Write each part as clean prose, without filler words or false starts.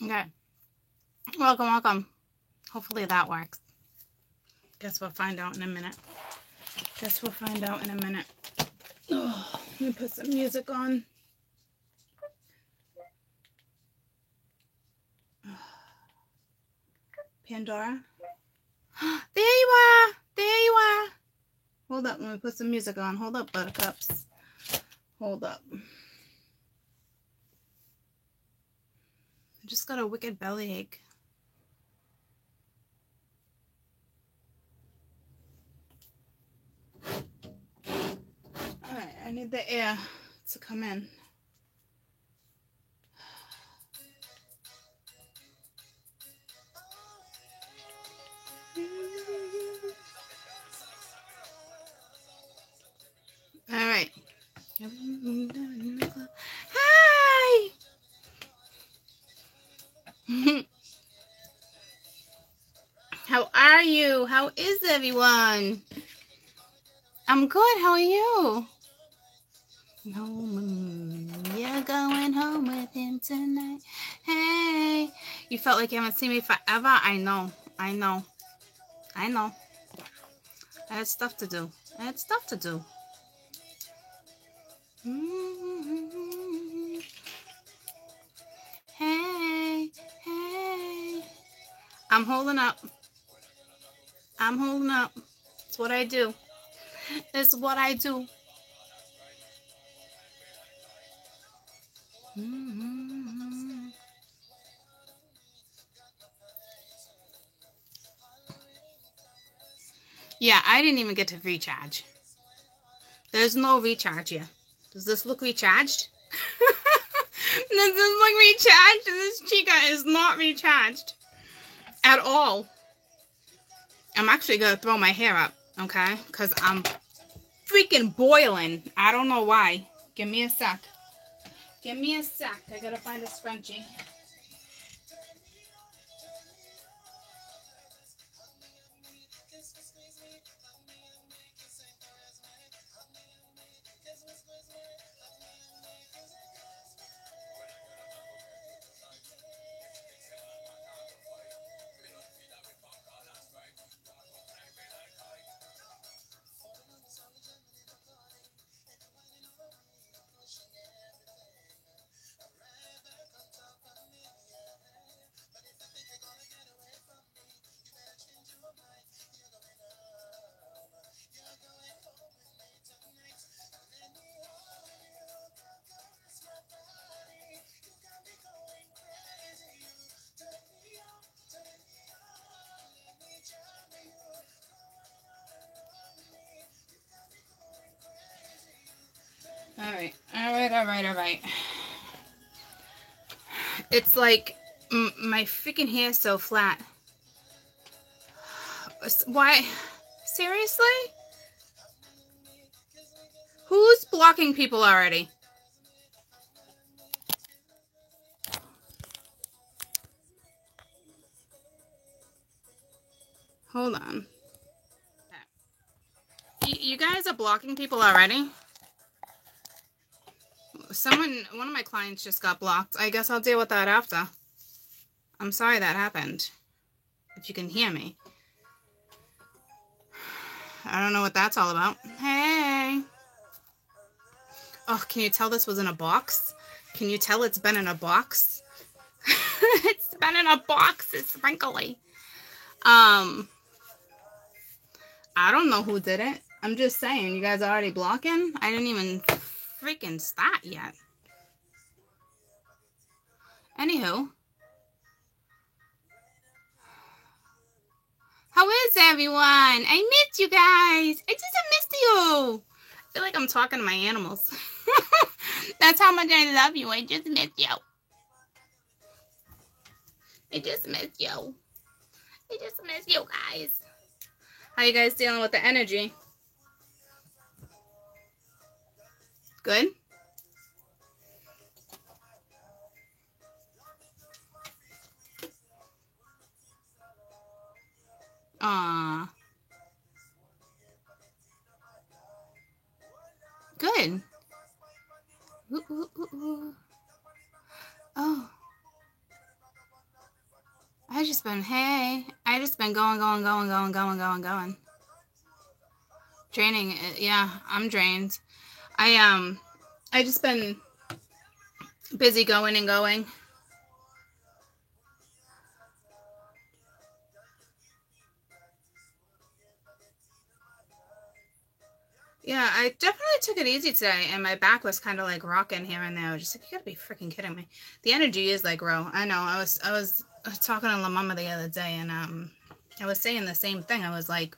Okay. Welcome, welcome. Hopefully that works. Guess we'll find out in a minute. Oh, let me put some music on. Pandora. There you are. There you are. Hold up. Let me put some music on. Hold up, buttercups. Hold up. I just got a wicked bellyache. Alright, I need the air to come in. Alright. Hi! How are you? How is everyone? I'm good. How are you? Home. You're going home with him tonight. Hey. You felt like you haven't seen me forever? I know. I had stuff to do. Hey. Hey. I'm holding up. It's what I do. Yeah, I didn't even get to recharge. There's no recharge here. Does this look recharged? Does this look recharged? This chica is not recharged at all. I'm actually going to throw my hair up, okay? Because I'm freaking boiling. I don't know why. Give me a sec. I got to find a scrunchie. All right. It's like my freaking hair is so flat. Why? Seriously? Who's blocking people already? Hold on. You guys are blocking people already? One of my clients just got blocked. I guess I'll deal with that after. I'm sorry that happened. If you can hear me. I don't know what that's all about. Hey. Oh, can you tell this was in a box? Can you tell it's been in a box? It's been in a box. It's wrinkly. I don't know who did it. I'm just saying, you guys are already blocking? I didn't even freaking start yet. Anywho. How is everyone? I missed you guys. I just missed you. I feel like I'm talking to my animals. That's how much I love you. I just missed you. I just miss you guys. How you guys dealing with the energy? Good? Aww. Good. Ooh, ooh, ooh, ooh. Oh. I just been going. Draining, yeah, I'm drained. I just been busy going and going. Yeah, I definitely took it easy today, and my back was kind of like rocking here and there. I was just like, you gotta be freaking kidding me. The energy is like raw. I know. I was talking to La Mama the other day, and I was saying the same thing. I was like,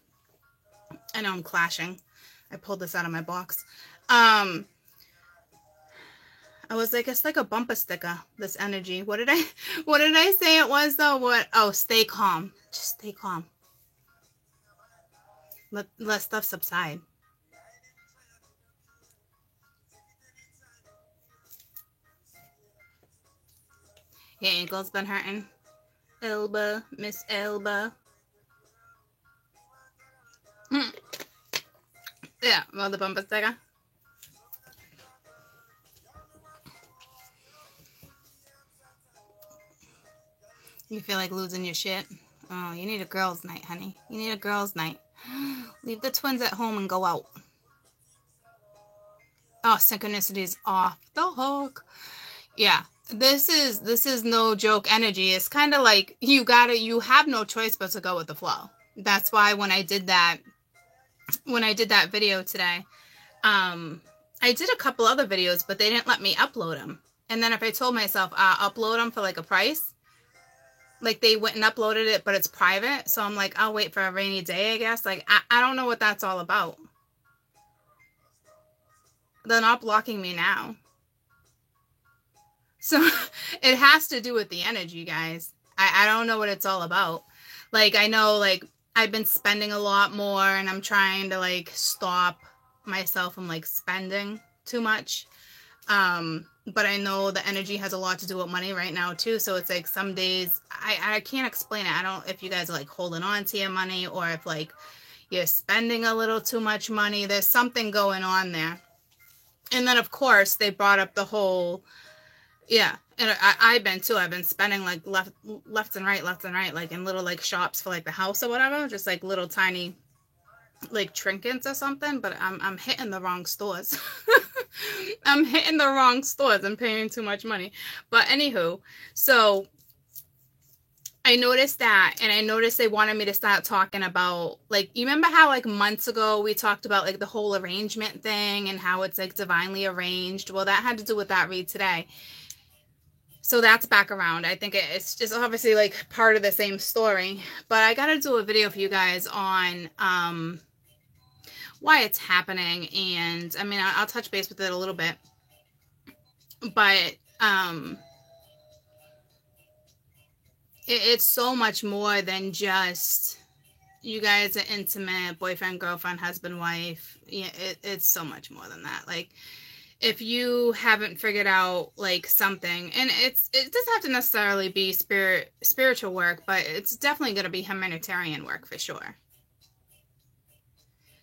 I know I'm clashing. I pulled this out of my box. I was like, it's like a bumper sticker, this energy. What did I say it was though? What? Oh, stay calm. Just stay calm. Let stuff subside. Your ankle's been hurting. Elba, Miss Elba. Yeah, well, the bumper sticker. You feel like losing your shit? Oh, you need a girls' night, honey. You need a girls' night. Leave the twins at home and go out. Oh, synchronicity is off the hook. Yeah, this is no joke energy. It's kind of like you have no choice but to go with the flow. That's why when I did that video today, I did a couple other videos, but they didn't let me upload them. And then if I told myself, upload them for like a price, like they went and uploaded it, but it's private. So I'm like, I'll wait for a rainy day, I guess. Like, I don't know what that's all about. They're not blocking me now. So it has to do with the energy, guys. I don't know what it's all about. Like, I know, like, I've been spending a lot more, and I'm trying to, like, stop myself from, like, spending too much. But I know the energy has a lot to do with money right now, too. So it's like some days, I can't explain it. I don't, if you guys are, like, holding on to your money, or if, like, you're spending a little too much money. There's something going on there. And then, of course, they brought up the whole... Yeah, and I've been too. I've been spending like left and right, like in little like shops for like the house or whatever, just like little tiny like trinkets or something. But I'm hitting the wrong stores. I'm hitting the wrong stores. I'm paying too much money. But anywho, so I noticed that, and I noticed they wanted me to start talking about, like, you remember how like months ago we talked about like the whole arrangement thing and how it's like divinely arranged. Well, that had to do with that read today. So that's back around. I think it's just obviously like part of the same story. But I got to do a video for you guys on why it's happening. And I mean, I'll touch base with it a little bit. But it's so much more than just you guys are intimate, boyfriend, girlfriend, husband, wife. Yeah, it's so much more than that. Like, if you haven't figured out like something, and it doesn't have to necessarily be spiritual work, but it's definitely going to be humanitarian work for sure.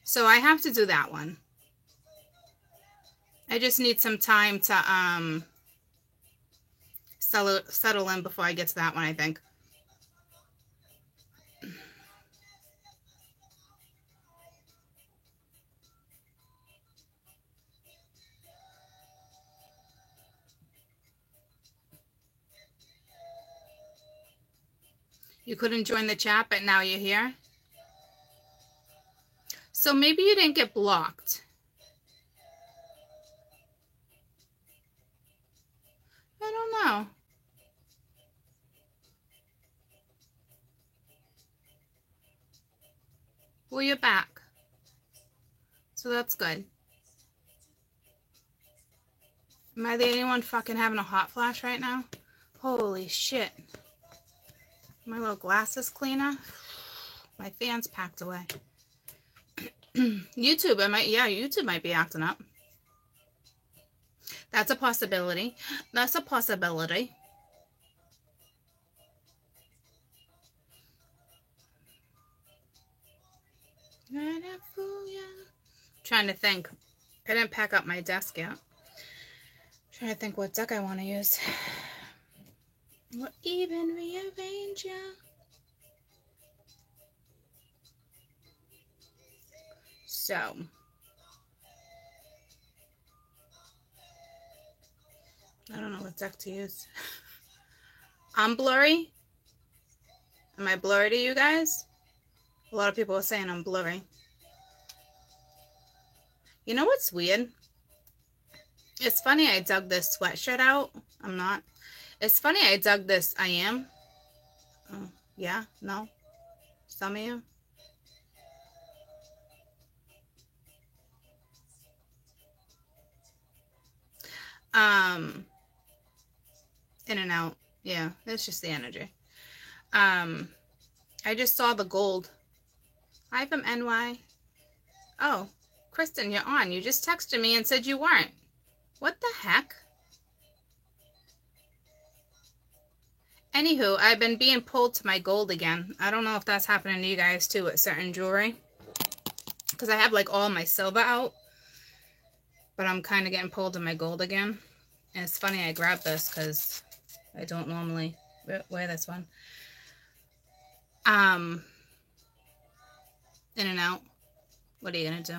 So I have to do that one. I just need some time to settle in before I get to that one, I think. You couldn't join the chat, but now you're here. So maybe you didn't get blocked. I don't know. Well, you're back. So that's good. Am I the only one fucking having a hot flash right now? Holy shit. My little glasses cleaner. My fan's packed away. YouTube, YouTube might be acting up. That's a possibility. That's a possibility. Trying to think. I didn't pack up my desk yet. Trying to think what deck I want to use. We'll even rearrange ya. So, I don't know what deck to use. I'm blurry. Am I blurry to you guys? A lot of people are saying I'm blurry. You know what's weird? It's funny I dug this sweatshirt out. I'm not. It's funny I dug this. I am. Oh, yeah? No? Some of you? In and out. Yeah, it's just the energy. I just saw the gold. Hi from NY. Oh, Kristen, you're on. You just texted me and said you weren't. What the heck? Anywho, I've been being pulled to my gold again. I don't know if that's happening to you guys too with certain jewelry. Because I have like all my silver out. But I'm kind of getting pulled to my gold again. And it's funny I grabbed this because I don't normally wear this one. In and out. What are you going to do?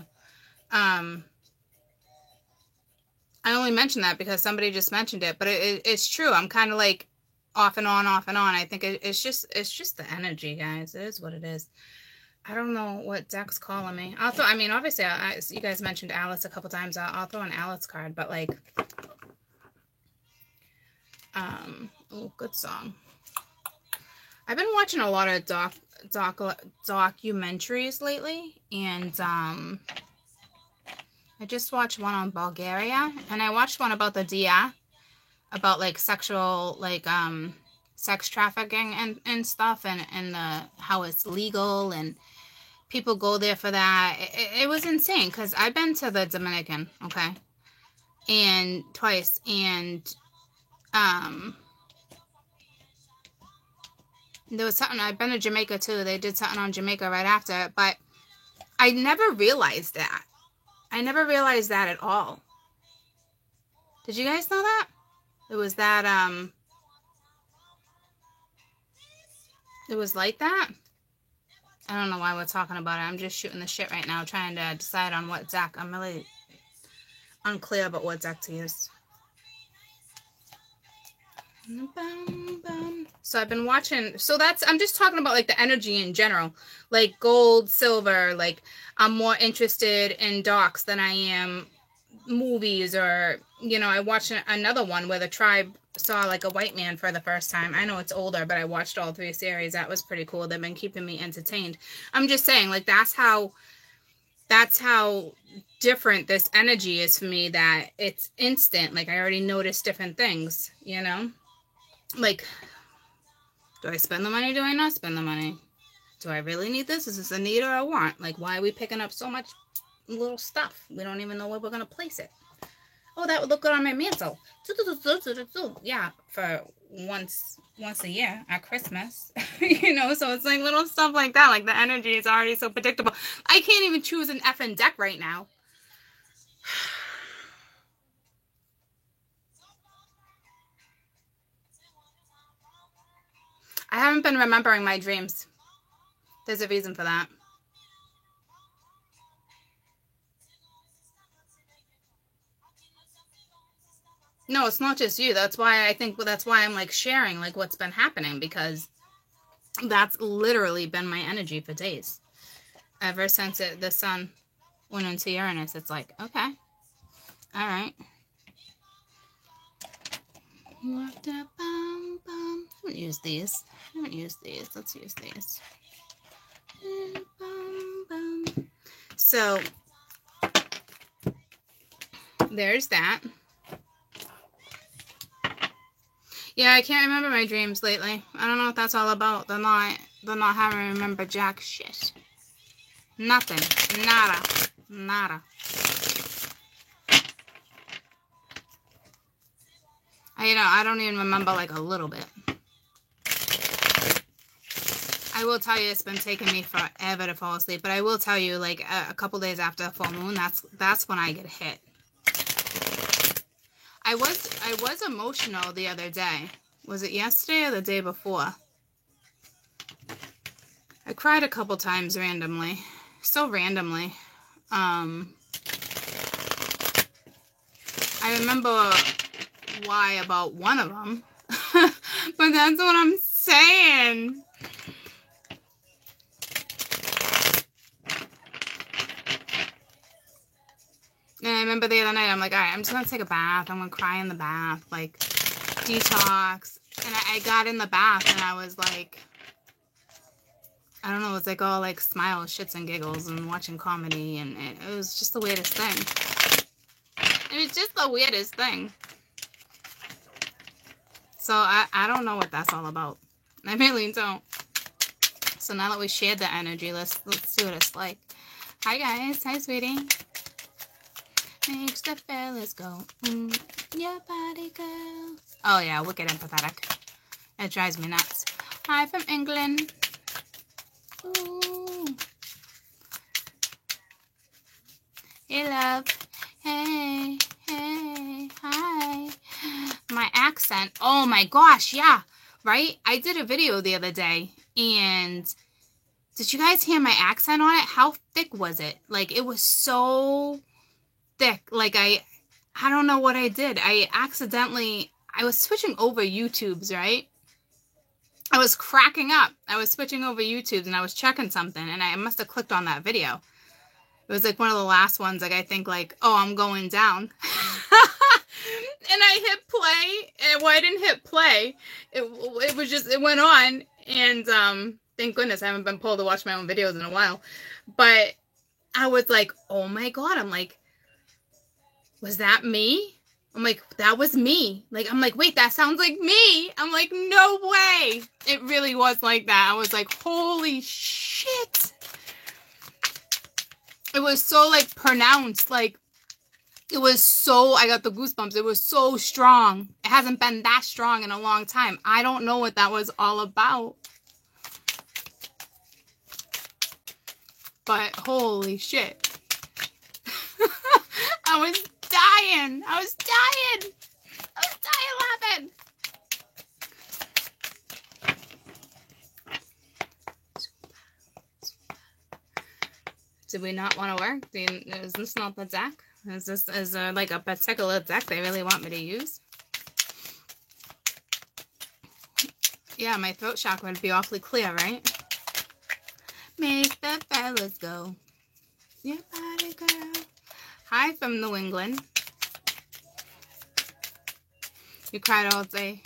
I only mentioned that because somebody just mentioned it. But it's true. I'm kind of like off and on, off and on. I think it's just the energy, guys. It is what it is. I don't know what deck's calling me. I'll throw, I mean, obviously, you guys mentioned Alice a couple times. I'll throw an Alice card, but like, oh, good song. I've been watching a lot of documentaries lately, and I just watched one on Bulgaria, and I watched one about the DIA, about like sexual, like sex trafficking and stuff, and how it's legal, and people go there for that. It was insane because I've been to the Dominican, okay, and twice, and there was something. I've been to Jamaica too. They did something on Jamaica right after it, but I never realized that. I never realized that at all. Did you guys know that? It was that it was like that. I don't know why we're talking about it. I'm just shooting the shit right now, trying to decide on what deck. I'm really unclear about what deck to use. So I've been watching. So I'm just talking about like the energy in general, like gold, silver. Like I'm more interested in docs than I am movies, or I watched another one where the tribe saw like a white man for the first time. I know it's older, but I watched all 3 series. That was pretty cool. They've been keeping me entertained. I'm just saying, like, that's how different this energy is for me, that it's instant. Like, I already noticed different things, like, do I spend the money? Do I not spend the money? Do I really need this? Is this a need or a want? Like, why are we picking up so much little stuff? We don't even know where we're going to place it. Oh, that would look good on my mantle. Yeah, for once a year at Christmas. So it's like little stuff like that. Like the energy is already so predictable. I can't even choose an effing deck right now. I haven't been remembering my dreams. There's a reason for that. No, it's not just you. That's why I'm like sharing like what's been happening, because that's literally been my energy for days. Ever since the sun went into Uranus, it's like, okay, all right. I haven't used these. Let's use these. So there's that. Yeah, I can't remember my dreams lately. I don't know what that's all about. They're not having me remember jack shit. Nothing. Nada. I don't even remember like a little bit. I will tell you, it's been taking me forever to fall asleep, but I will tell you, like a couple days after a full moon, that's when I get hit. I was emotional the other day. Was it yesterday or the day before? I cried a couple times randomly. So randomly. I remember why about one of them, but that's what I'm saying. And I remember the other night, I'm like, all right, I'm just going to take a bath. I'm going to cry in the bath, like, detox. And I got in the bath, and I was like, I don't know, it's like all, like, smiles, shits, and giggles, and watching comedy, and it was just the weirdest thing. It was just the weirdest thing. So I don't know what that's all about. I really don't. So now that we shared the energy, let's see what it's like. Hi, guys. Hi, sweetie. Makes the fellas go, your body girl. Oh, yeah, wicked empathetic. It drives me nuts. Hi from England. Ooh. Hey, love. Hey, hey, hi. My accent. Oh, my gosh, yeah. Right? I did a video the other day, and did you guys hear my accent on it? How thick was it? Like, it was so thick. Like, I don't know what I did. I was switching over YouTubes, right? I was cracking up. I was switching over YouTubes, and I was checking something, and I must have clicked on that video. It was like one of the last ones, like, I think, like, oh, I'm going down. And I hit play, and well, I didn't hit play. It was just, it went on, and thank goodness I haven't been pulled to watch my own videos in a while. But I was like, oh my God. I'm like, was that me? I'm like, that was me. Like, I'm like, wait, that sounds like me. I'm like, no way. It really was like that. I was like, holy shit. It was so, like, pronounced. Like, it was so, I got the goosebumps. It was so strong. It hasn't been that strong in a long time. I don't know what that was all about. But holy shit. I was dying. I was dying. I was dying laughing. Did we not want to work? Is this not the deck? Is there like a particular deck they really want me to use? Yeah, my throat chakra would be awfully clear, right? Make the fellas go. Your body girl. Hi from New England. You cried all day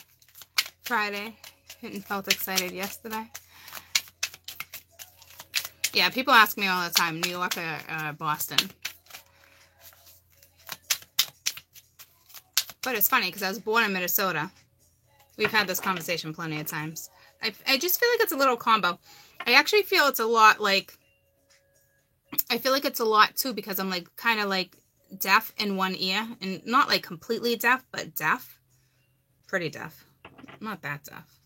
Friday and felt excited yesterday. Yeah, people ask me all the time, New York or Boston. But it's funny because I was born in Minnesota. We've had this conversation plenty of times. I just feel like it's a little combo. I actually feel it's a lot like, I feel like it's a lot too because I'm like kind of like deaf in one ear. And not like completely deaf, but deaf. Pretty deaf. Not that deaf.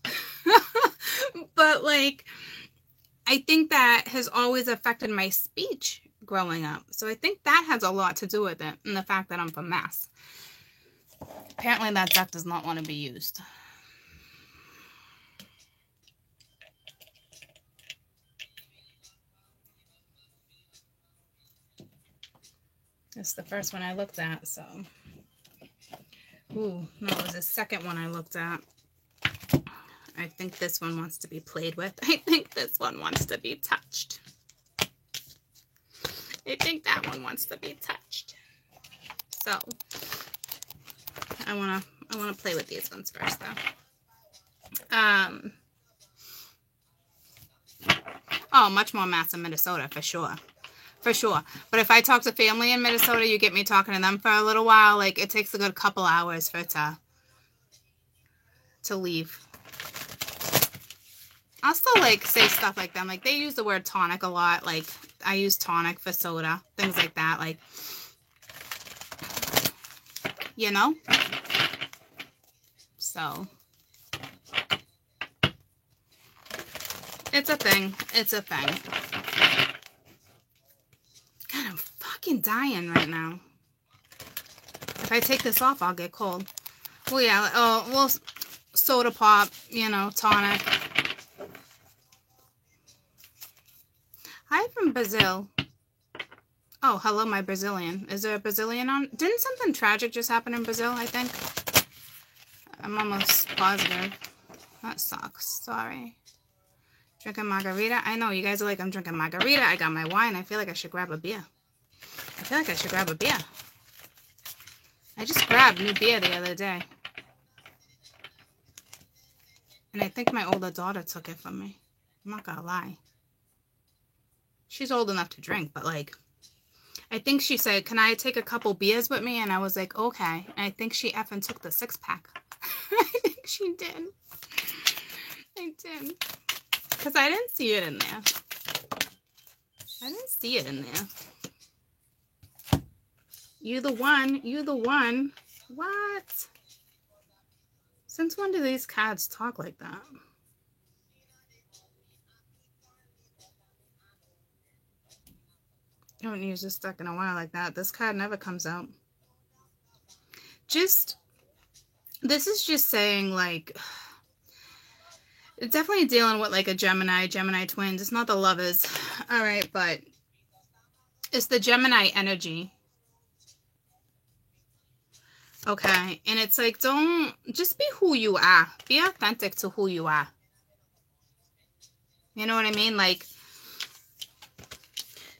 But like, I think that has always affected my speech growing up. So I think that has a lot to do with it. And the fact that I'm from Mass. Apparently that deck does not want to be used. It's the first one I looked at, so. Ooh, no, it was the second one I looked at. I think this one wants to be played with. I think this one wants to be touched. I think that one wants to be touched. So, I wanna play with these ones first, though. Oh, much more Mass in Minnesota, for sure. For sure. But if I talk to family in Minnesota, you get me talking to them for a little while. Like, it takes a good couple hours for it to leave. I'll still, like, say stuff like them. Like, they use the word tonic a lot. Like, I use tonic for soda. Things like that. Like, you know? So, it's a thing. It's a thing. God, I'm fucking dying right now. If I take this off, I'll get cold. Well, yeah. Well, soda pop, you know, tonic. Hi from Brazil. Oh, hello, my Brazilian. Is there a Brazilian on? Didn't something tragic just happen in Brazil, I think? I'm almost positive. That sucks. Sorry. Drinking margarita. I know, you guys are like, I'm drinking margarita. I got my wine. I feel like I should grab a beer. I feel like I should grab a beer. I just grabbed new beer the other day. And I think my older daughter took it from me. I'm not gonna lie. She's old enough to drink, but like, I think she said, can I take a couple beers with me? And I was like, okay. And I think she effing took the 6-pack. I think she did. I did. Because I didn't see it in there. I didn't see it in there. You the one. You the one. What? Since when do these cards talk like that? I haven't used this deck in a while like that. This card never comes out. This is just saying, like, definitely dealing with, like, a Gemini twins. It's not the lovers. All right, but it's the Gemini energy. Okay, and it's like, just be who you are. Be authentic to who you are. You know what I mean? Like,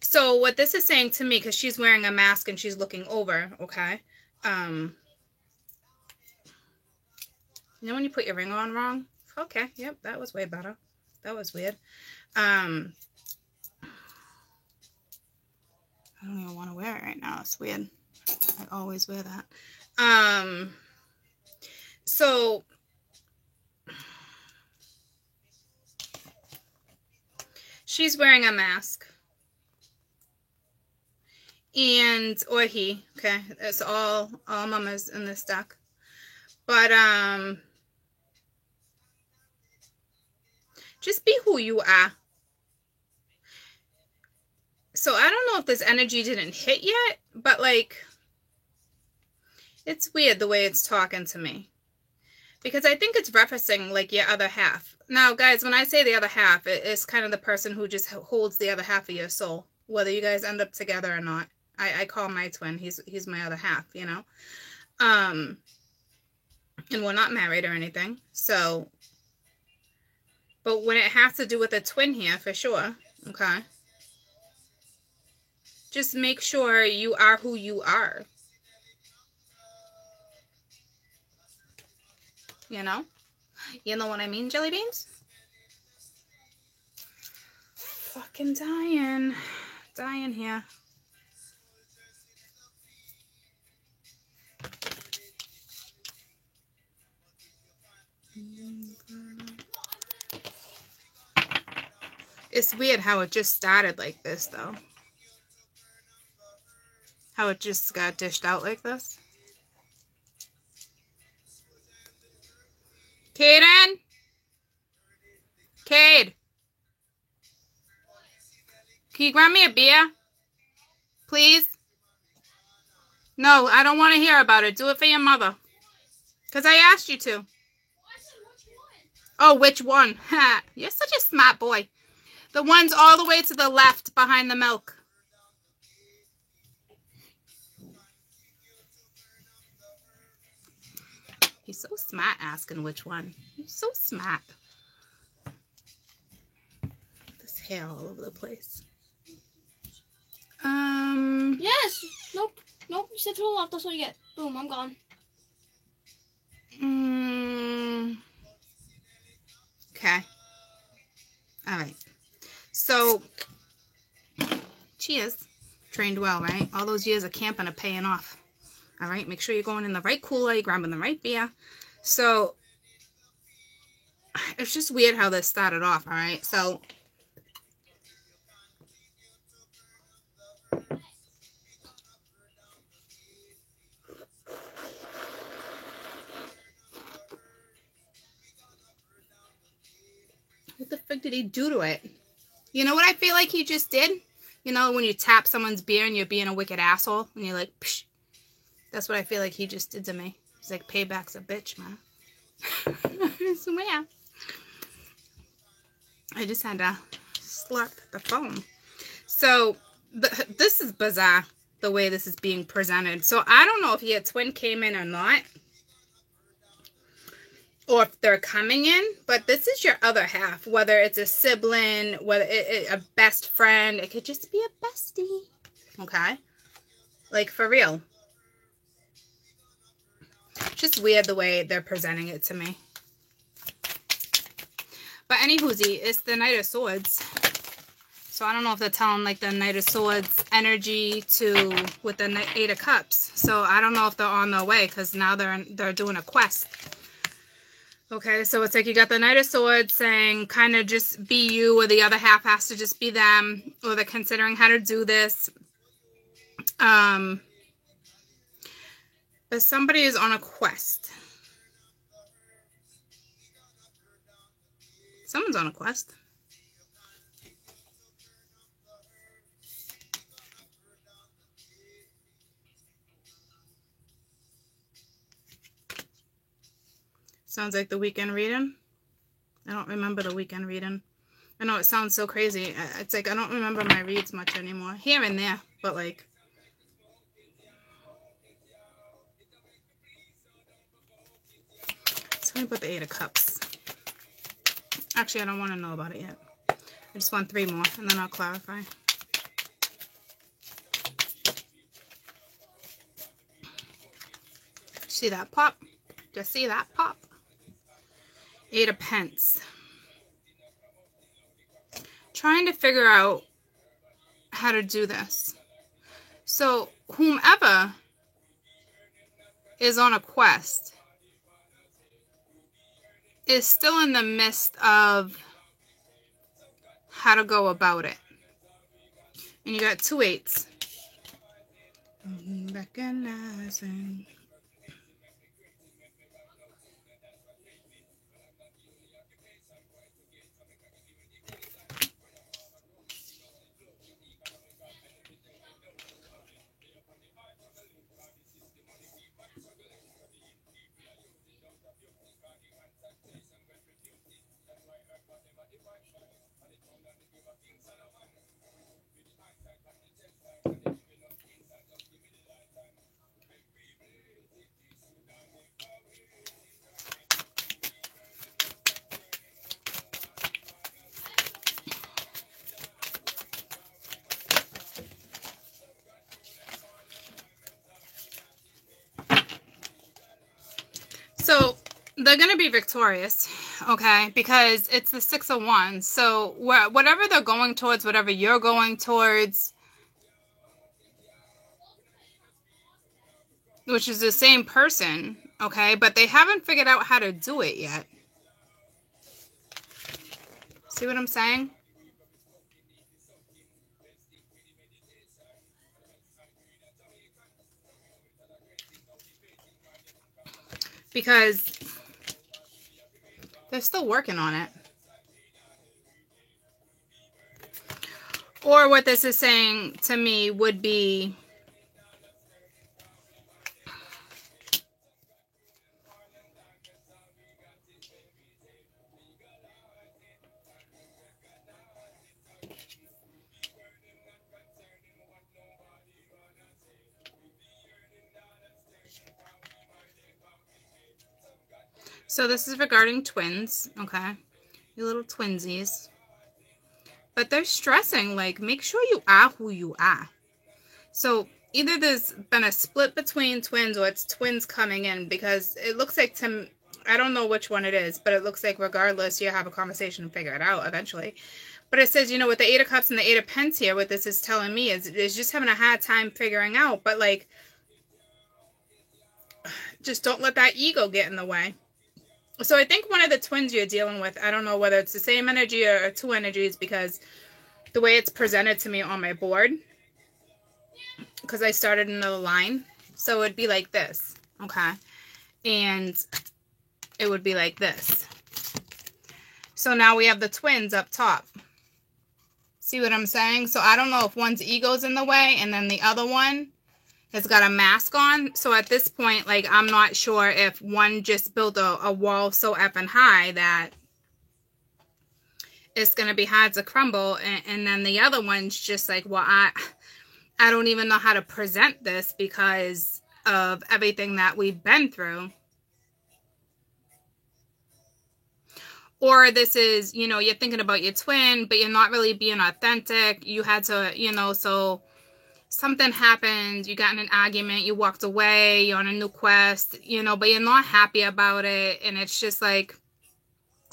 so what this is saying to me, because she's wearing a mask and she's looking over, okay? You know when you put your ring on wrong? Okay, yep, that was way better. That was weird. I don't even want to wear it right now. It's weird. I always wear that. So she's wearing a mask. And, or he, okay, it's all mamas in this deck. But, just be who you are. So I don't know if this energy didn't hit yet, but like, it's weird the way it's talking to me. Because I think it's referencing like your other half. Now, guys, when I say the other half, it's kind of the person who just holds the other half of your soul. Whether you guys end up together or not. I call my twin. He's my other half, you know. And we're not married or anything. So, but when it has to do with a twin here, for sure, okay, just make sure you are who you are. You know? You know what I mean, jelly beans? Fucking dying. Dying here. It's weird how it just started like this, though. How it just got dished out like this. Kaden? Cade? Can you grab me a beer? Please? No, I don't want to hear about it. Do it for your mother. Because I asked you to. Oh, which one? You're such a smart boy. The one's all the way to the left behind the milk. He's so smart asking which one. He's so smart. This hair all over the place. Yes. Nope. Nope. You said to the left. That's what you get. Boom. I'm gone. Okay. All right. So, cheers. Trained well, right? All those years of camping are paying off. All right. Make sure you're going in the right cooler. You're grabbing the right beer. So, it's just weird how this started off. All right. So, what the frick did he do to it? You know what I feel like he just did? You know, when you tap someone's beer and you're being a wicked asshole, and you're like, psh. That's what I feel like he just did to me. He's like, payback's a bitch, man. I swear. I just had to slurp the phone. So, this is bizarre, the way this is being presented. So I don't know if your twin came in or not, or if they're coming in, but this is your other half, whether it's a sibling, whether a best friend. It could just be a bestie, okay? Like, for real. Just weird the way they're presenting it to me. But anywhoosie, it's the Knight of Swords. So I don't know if they're telling like the Knight of Swords energy with the Eight of Cups. So I don't know if they're on their way, because now they're doing a quest. Okay, so it's like you got the Knight of Swords saying kind of just be you, or the other half has to just be them, or they're considering how to do this. But somebody is on a quest. Someone's on a quest. Sounds like the weekend reading. I don't remember the weekend reading. I know it sounds so crazy. It's like I don't remember my reads much anymore. Here and there, but like... So let me put the Eight of Cups. Actually, I don't want to know about it yet. I just want 3 more, and then I'll clarify. See that pop? Just see that pop? Eight of Pence. Trying to figure out how to do this. So, whomever is on a quest is still in the midst of how to go about it. And you got 2 8s. Recognizing. So they're going to be victorious, okay, because it's the 6 of Wands. So whatever they're going towards, whatever you're going towards, which is the same person, okay, but they haven't figured out how to do it yet. See what I'm saying? Because they're still working on it. Or what this is saying to me would be, so this is regarding twins, okay? You little twinsies. But they're stressing, like, make sure you are who you are. So either there's been a split between twins, or it's twins coming in, because it looks like I don't know which one it is, but it looks like regardless, you have a conversation and figure it out eventually. But it says, you know, with the 8 of Cups and the 8 of Pence here, what this is telling me is just having a hard time figuring out. But, like, just don't let that ego get in the way. So I think one of the twins you're dealing with, I don't know whether it's the same energy or 2 energies, because the way it's presented to me on my board, because I started another line. So it'd be like this, okay? And it would be like this. So now we have the twins up top. See what I'm saying? So I don't know if one's ego's in the way and then the other one has got a mask on. So at this point, like, I'm not sure if one just built a wall so effing high that it's going to be hard to crumble. And then the other one's just like, well, I don't even know how to present this because of everything that we've been through. Or this is, you know, you're thinking about your twin, but you're not really being authentic. You had to, you know, so something happened, you got in an argument, you walked away, you're on a new quest, you know, but you're not happy about it. And it's just like,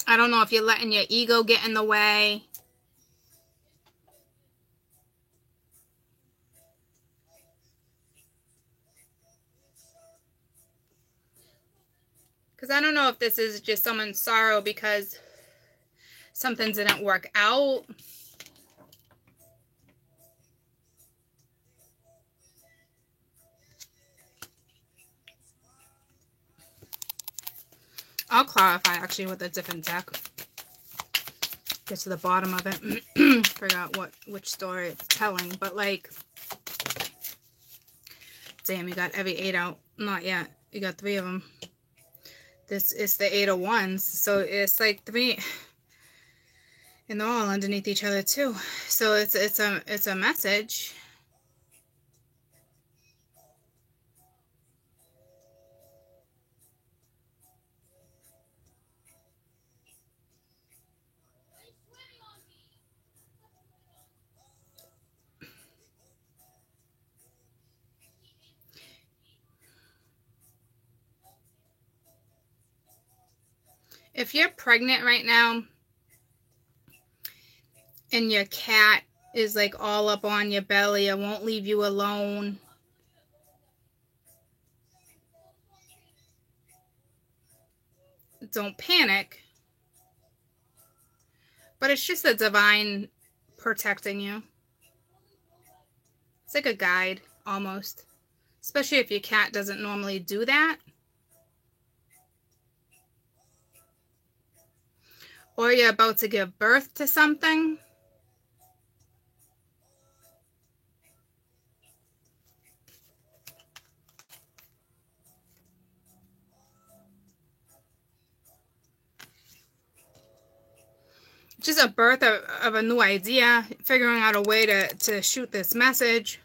I don't know if you're letting your ego get in the way. Because I don't know if this is just someone's sorrow because something didn't work out. I'll clarify actually with a different deck. Get to the bottom of it. Figure out which story it's telling. But like, damn, you got every 8 out. Not yet. You got 3 of them. This is the 8 of Wands. So it's like 3. And they're all underneath each other too. So it's a message. If you're pregnant right now and your cat is like all up on your belly, it won't leave you alone. Don't panic. But it's just the divine protecting you. It's like a guide almost. Especially if your cat doesn't normally do that. Or you're about to give birth to something. Just a birth of a new idea, figuring out a way to shoot this message.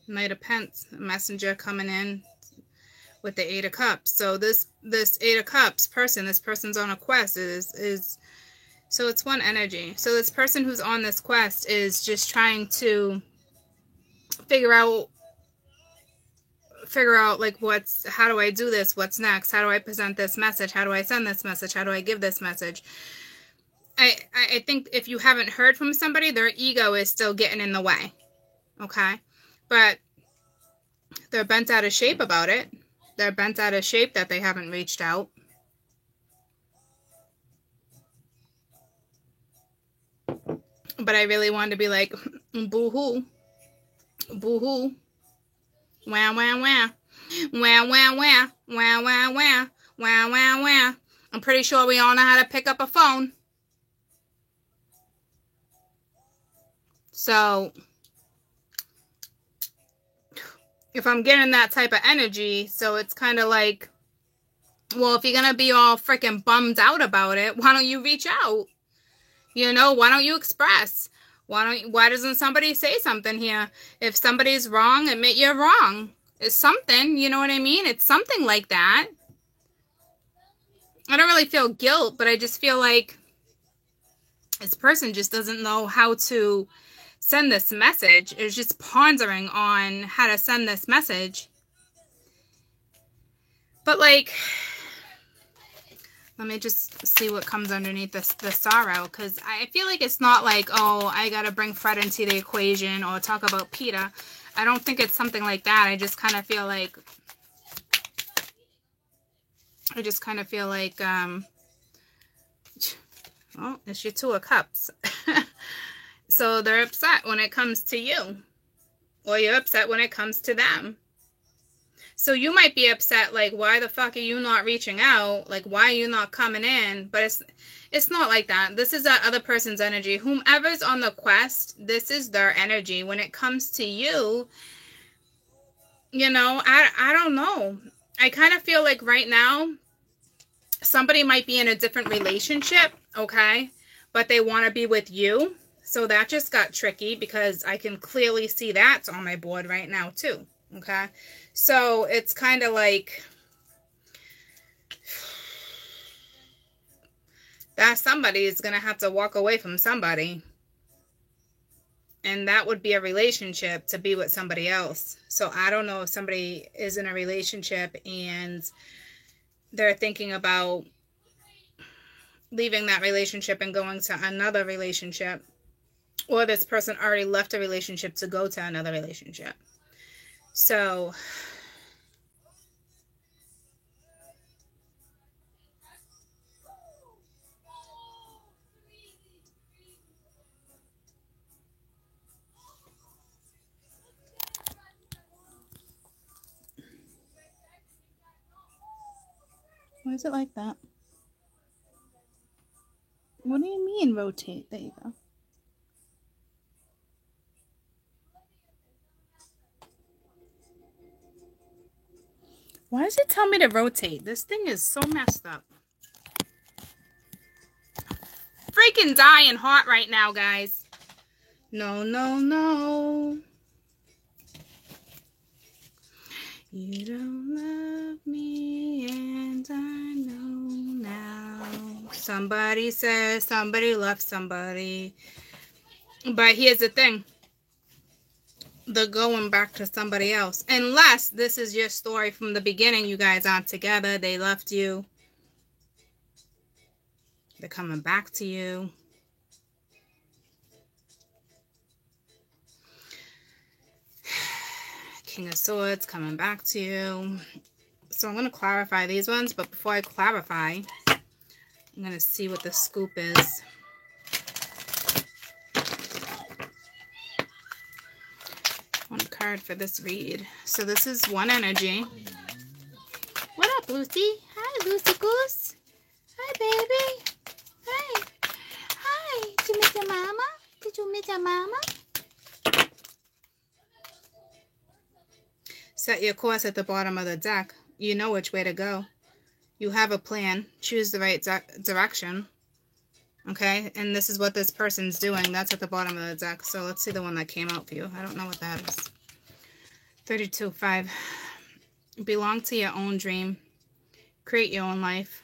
Knight of Pence, a messenger coming in with the 8 of Cups. So this 8 of Cups person, this person's on a quest is so it's one energy. So this person who's on this quest is just trying to figure out like how do I do this? What's next? How do I present this message? How do I send this message? How do I give this message? I think if you haven't heard from somebody, their ego is still getting in the way. Okay? But they're bent out of shape about it. They're bent out of shape that they haven't reached out. But I really wanted to be like, boo-hoo. Boo-hoo. Wah, wah, wah. Wah, wah, wah. Wah, wah, wah. Wah, wah, wah. I'm pretty sure we all know how to pick up a phone. So if I'm getting that type of energy, so it's kind of like, well, if you're going to be all freaking bummed out about it, why don't you reach out? You know, why don't you express? Why doesn't somebody say something here? If somebody's wrong, admit you're wrong. It's something, you know what I mean? It's something like that. I don't really feel guilt, but I just feel like this person just doesn't know how to send this message. Is just pondering on how to send this message. But like, let me just see what comes underneath the sorrow, because I feel like it's not like, oh, I gotta bring Fred into the equation or talk about Peter. I don't think it's something like that. I just kind of feel like well, it's your 2 of Cups. So they're upset when it comes to you, or you're upset when it comes to them. So you might be upset, like, why the fuck are you not reaching out? Like, why are you not coming in? But it's not like that. This is that other person's energy. Whomever's on the quest, this is their energy. When it comes to you, you know, I don't know. I kind of feel like right now, somebody might be in a different relationship, okay? But they want to be with you. So that just got tricky because I can clearly see that's on my board right now too, okay? So it's kind of like that somebody is going to have to walk away from somebody. And that would be a relationship to be with somebody else. So I don't know if somebody is in a relationship and they're thinking about leaving that relationship and going to another relationship. Or this person already left a relationship to go to another relationship. So why is it like that? What do you mean rotate? There you go. Why does it tell me to rotate? This thing is so messed up. Freaking dying hot right now, guys. No, no, no. You don't love me and I know now. Somebody says somebody left somebody. But here's the thing. They're going back to somebody else. Unless this is your story from the beginning. You guys aren't together. They left you. They're coming back to you. King of Swords coming back to you. So I'm going to clarify these ones. But before I clarify, I'm going to see what the scoop is. One card for this read. So this is one energy. What up, Lucy? Hi, Lucy Goose. Hi, baby. Hi. Hi. Did you miss your mama? Did you miss your mama? Set your course at the bottom of the deck. You know which way to go. You have a plan. Choose the right direction. Okay? And this is what this person's doing. That's at the bottom of the deck. So let's see the one that came out for you. I don't know what that is. 32-5. Belong to your own dream. Create your own life.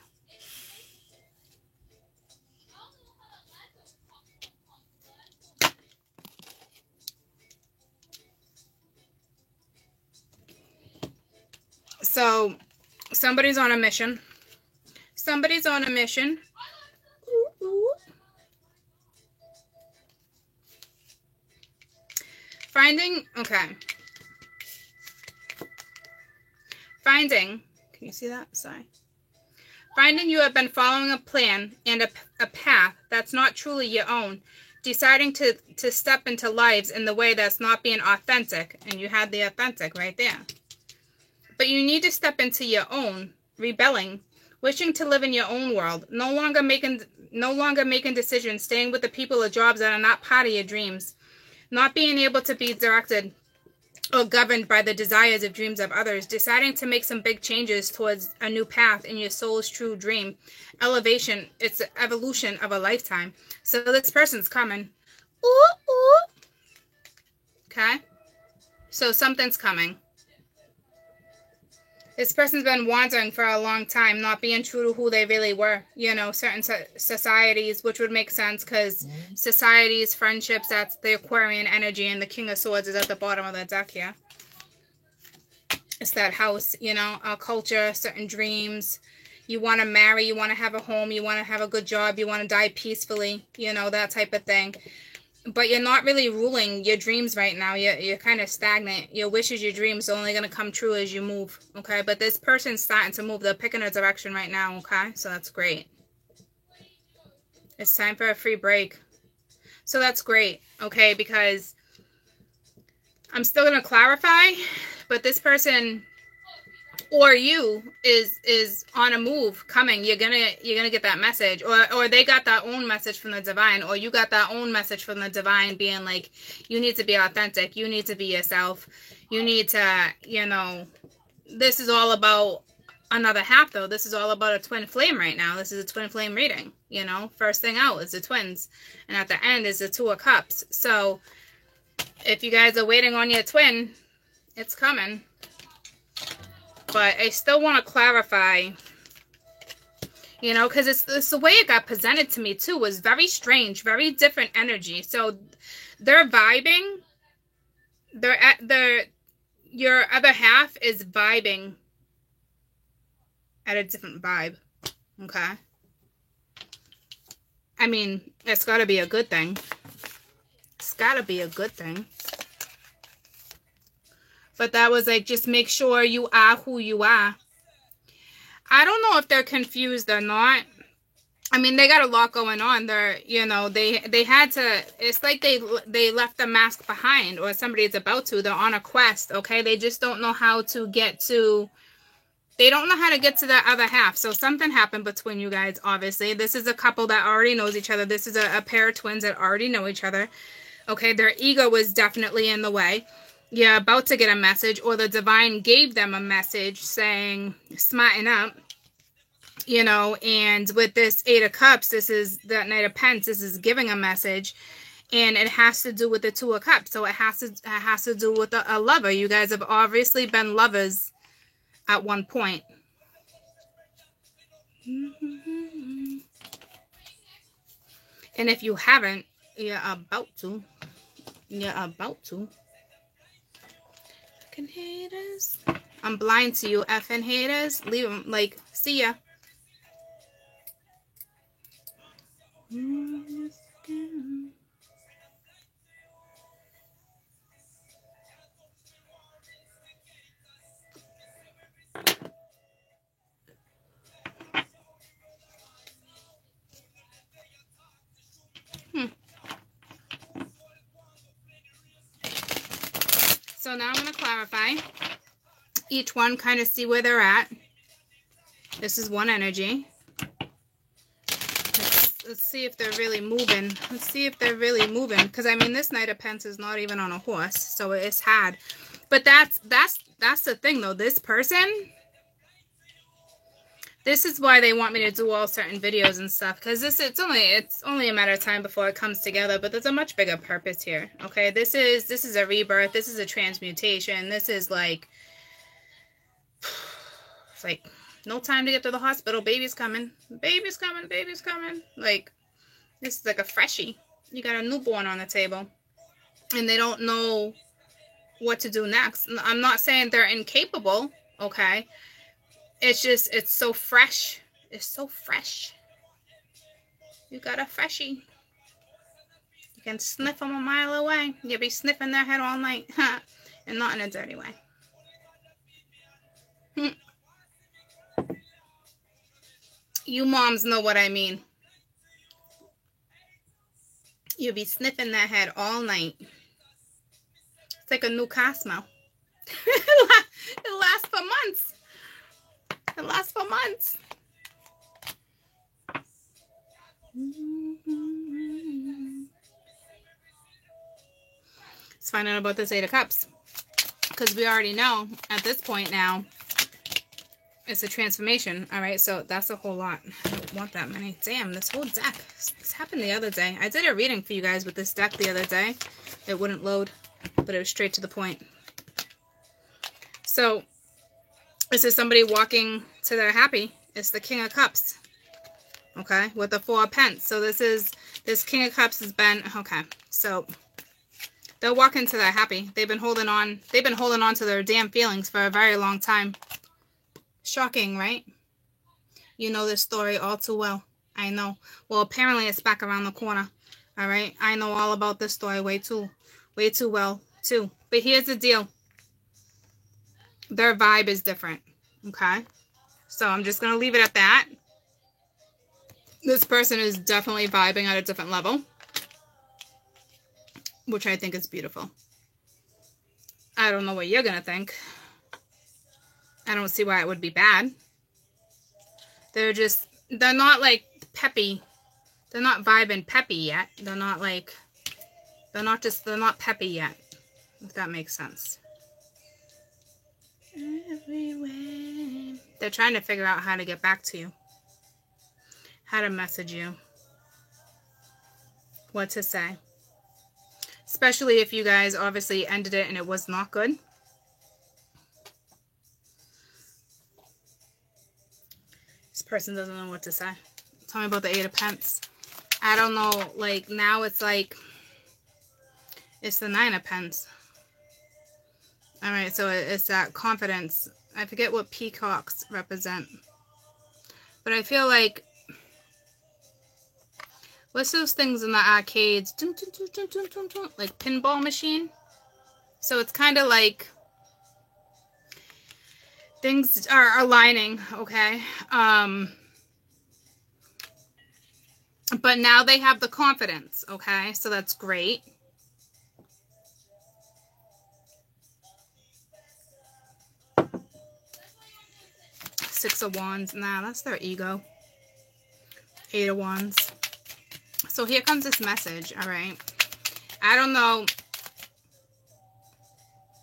So, somebody's on a mission. Somebody's on a mission. Ooh, ooh. Finding, okay. Finding, can you see that? Sorry. Finding you have been following a plan and a path that's not truly your own. Deciding to step into lives in the way that's not being authentic. And you had the authentic right there. But you need to step into your own, rebelling, wishing to live in your own world, no longer making decisions, staying with the people or jobs that are not part of your dreams, not being able to be directed or governed by the desires of dreams of others, deciding to make some big changes towards a new path in your soul's true dream. Elevation, it's the evolution of a lifetime. So this person's coming. Ooh, ooh. Okay? So something's coming. This person's been wandering for a long time, not being true to who they really were. You know, certain societies, which would make sense because societies, friendships, that's the Aquarian energy, and the King of Swords is at the bottom of the deck here. It's that house, you know, a culture, certain dreams. You want to marry, you want to have a home, you want to have a good job, you want to die peacefully, you know, that type of thing. But you're not really ruling your dreams right now. You're kind of stagnant. Your wishes, your dreams are only going to come true as you move, okay? But this person's starting to move. They're picking a direction right now, okay? So that's great. It's time for a free break. So that's great, okay? Because I'm still going to clarify, but this person or you is on a move coming. You're gonna get that message, or they got that own message from the divine, or you got that own message from the divine being like, you need to be authentic, you need to be yourself, you need to, you know, this is all about another half, though. This is all about a twin flame right now. This is a twin flame reading, you know. First thing out is the twins, and at the end is the Two of Cups. So if you guys are waiting on your twin, it's coming. But I still want to clarify, you know, because it's the way it got presented to me too was very strange, very different energy. So they're vibing. Your other half is vibing at a different vibe. Okay. I mean, it's got to be a good thing. It's got to be a good thing. But that was like, just make sure you are who you are. I don't know if they're confused or not. I mean, they got a lot going on. They're, you know, they had to, it's like they left the mask behind, or somebody's about to. They're on a quest, okay? They just don't know how to get to, they don't know how to get to the other half. So something happened between you guys, obviously. This is a couple that already knows each other. This is a pair of twins that already know each other. Okay, their ego was definitely in the way. You're about to get a message, or the divine gave them a message saying, smarten up. You know, and with this Eight of Cups, this is that Knight of Pentacles, this is giving a message, and it has to do with the Two of Cups. So it has to do with a lover. You guys have obviously been lovers at one point. And if you haven't, you're about to. You're about to. Fucking haters. I'm blind to you, effing haters. Leave them, like, see ya. So now I'm going to clarify each one, kind of see where they're at. This is one energy. Let's see if they're really moving. Let's see if they're really moving. Because, I mean, this Knight of Pentacles is not even on a horse. So it's had. But that's the thing, though. This person, this is why they want me to do all certain videos and stuff. Because it's only a matter of time before it comes together. But there's a much bigger purpose here. Okay, this is a rebirth. This is a transmutation. This is like, it's like, no time to get to the hospital. Baby's coming. Baby's coming. Baby's coming. Like, this is like a freshie. You got a newborn on the table. And they don't know what to do next. I'm not saying they're incapable, okay? It's just, it's so fresh. It's so fresh. You got a freshie. You can sniff them a mile away. You'll be sniffing their head all night. And not in a dirty way. You moms know what I mean. You'll be sniffing that head all night. It's like a new Cosmo. It lasts for months. It lasts for months. Let's find out about this Eight of Cups. Because we already know at this point now, it's a transformation. All right, so that's a whole lot. I don't want that many. Damn, this whole deck. This happened the other day. I did a reading for you guys with this deck the other day. It wouldn't load, but it was straight to the point. So, this is somebody walking to their happy. It's the King of Cups. Okay, with the Four of Pentacles. So this King of Cups has been, okay, so they're walking to their happy. They've been holding on to their damn feelings for a very long time. Shocking, right? You know this story all too well. I know. Well, apparently it's back around the corner. All right? I know all about this story way too well, too. But here's the deal. Their vibe is different. Okay? So I'm just going to leave it at that. This person is definitely vibing at a different level. Which I think is beautiful. I don't know what you're going to think. I don't see why it would be bad. They're not like peppy. They're not vibing peppy yet. They're not peppy yet. If that makes sense. everywhere. They're trying to figure out how to get back to you. How to message you. What to say. Especially if you guys obviously ended it and it was not good. This person doesn't know what to say. Tell me about the 8 of Pence. I don't know, like, now it's like, it's the 9 of Pence. Alright, so it's that confidence. I forget what peacocks represent. But I feel like, what's those things in the arcades? Like pinball machine? So it's kind of like things are aligning, okay? But now they have the confidence, okay? So that's great. Six of Wands. Nah, that's their ego. 8 of Wands. So here comes this message, all right? I don't know.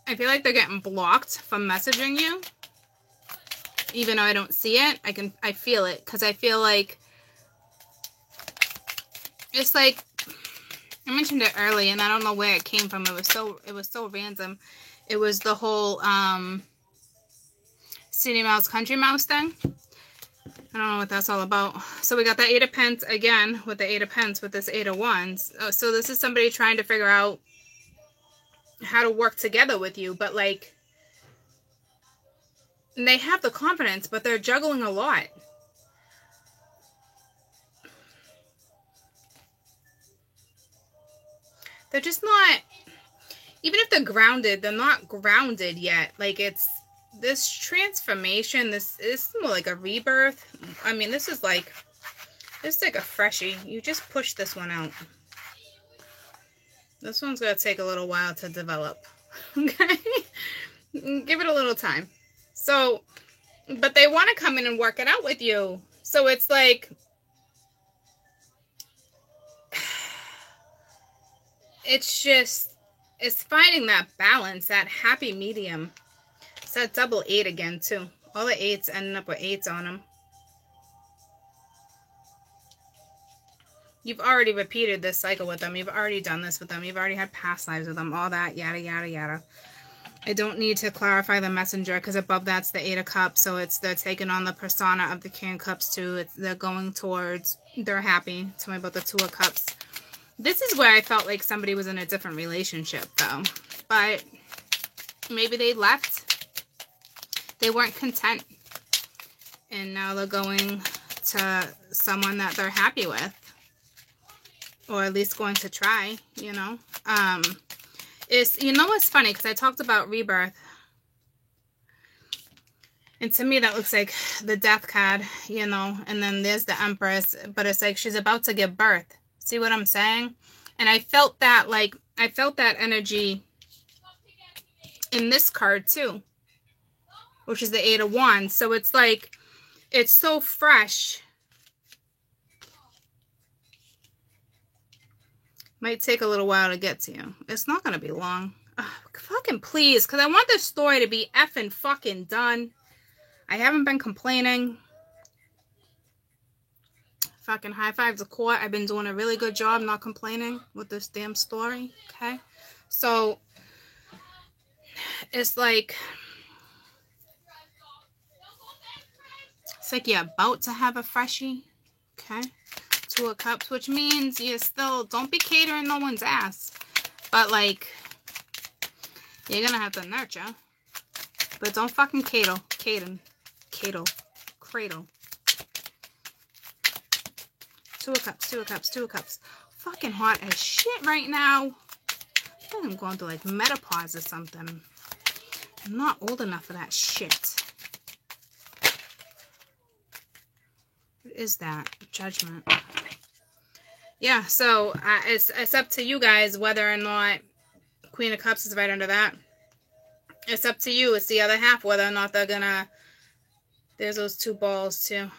I feel like they're getting blocked from messaging you. Even though I don't see it, I feel it, because I feel like it's like I mentioned it earlier and I don't know where it came from. It was so random. It was the whole City Mouse Country Mouse thing. I don't know what that's all about. So we got the 8 of Pence again with the 8 of Pence with this 8 of Wands. So this is somebody trying to figure out how to work together with you, but like they have the confidence, but they're juggling a lot. They're just not, even if they're grounded, they're not grounded yet. Like it's this transformation, this is more like a rebirth. I mean, this is like a freshie. You just push this one out. This one's going to take a little while to develop. Okay? Give it a little time. So, but they want to come in and work it out with you. So it's like, it's just, it's finding that balance, that happy medium. It's that double 8 again, too. All the 8s ending up with 8s on them. You've already repeated this cycle with them. You've already done this with them. You've already had past lives with them. All that, yada, yada, yada. I don't need to clarify the messenger because above that's the 8 of Cups. So they're taking on the persona of the King of Cups too. They're going towards, they're happy. Tell me about the 2 of Cups. This is where I felt like somebody was in a different relationship though. But maybe they left. They weren't content. And now they're going to someone that they're happy with. Or at least going to try, you know. You know what's funny? Because I talked about rebirth. And to me, that looks like the death card, you know. And then there's the Empress. But it's like she's about to give birth. See what I'm saying? And I felt that, like, I felt that energy in this card, too. Which is the 8 of Wands. So it's like, it's so fresh. Might take a little while to get to you. It's not going to be long. Ugh, fucking please. Because I want this story to be effing fucking done. I haven't been complaining. Fucking high five to court. I've been doing a really good job not complaining with this damn story. Okay? So, it's like you're about to have a freshie. Okay? 2 of Cups, which means you still don't be catering no one's ass, but like you're gonna have to nurture, but don't fucking cradle. 2 of Cups, 2 of Cups, 2 of Cups. Fucking hot as shit right now. I think I'm going through like menopause or something. I'm not old enough for that shit. What is that? Judgment. Yeah, so it's up to you guys whether or not Queen of Cups is right under that. It's up to you. It's the other half whether or not they're gonna. There's those 2 balls too.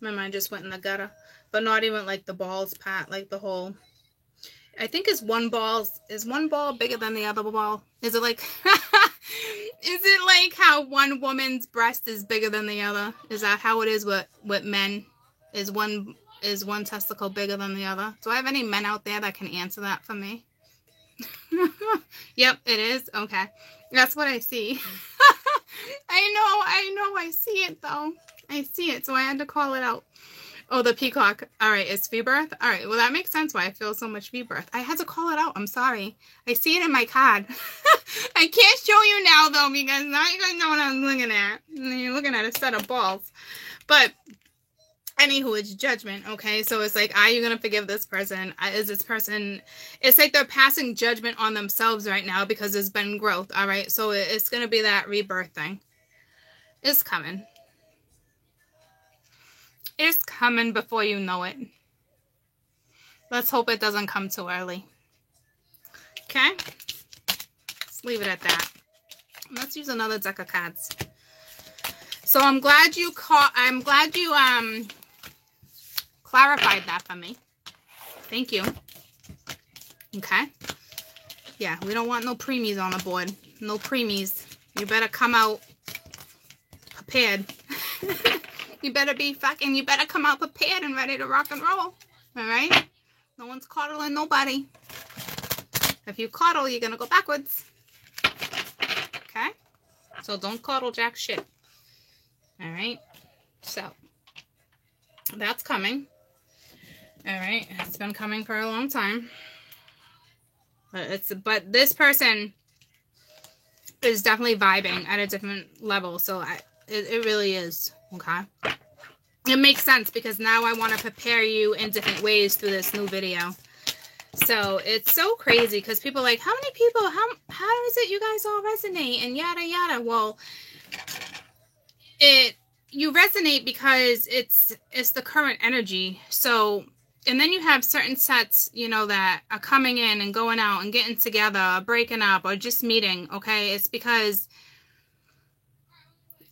My mind just went in the gutter, but not even like the balls part, like the whole. I think is one ball bigger than the other ball? Is it like is it like how one woman's breast is bigger than the other? Is that how it is with men? Is one testicle bigger than the other? Do I have any men out there that can answer that for me? Yep, it is. Okay. That's what I see. I know, I see it though. I see it, so I had to call it out. Oh, the peacock. All right, it's V-birth. All right, well, that makes sense why I feel so much V-birth. I had to call it out. I'm sorry. I see it in my card. I can't show you now, though, because now you guys know what I'm looking at. You're looking at a set of balls. But, anywho, it's judgment, okay? So it's like, are you going to forgive this person? Is this person... It's like they're passing judgment on themselves right now because there's been growth, all right? So it's going to be that rebirth thing. It's coming. It's coming before you know it. Let's hope it doesn't come too early. Okay? Let's leave it at that. Let's use another deck of cards. So I'm glad you clarified that for me. Thank you. Okay? Yeah, we don't want no preemies on the board. No preemies. You better come out prepared. You better come out prepared and ready to rock and roll. All right? No one's coddling nobody. If you coddle, you're going to go backwards. Okay? So don't coddle jack shit. All right? So, that's coming. All right? It's been coming for a long time. But this person is definitely vibing at a different level. So, it really is. Okay? It makes sense because now I want to prepare you in different ways through this new video. So it's so crazy because people are like, how many people, how is it you guys all resonate and yada yada? Well, you resonate because it's the current energy. So, and then you have certain sets, you know, that are coming in and going out and getting together, or breaking up, or just meeting. Okay, it's because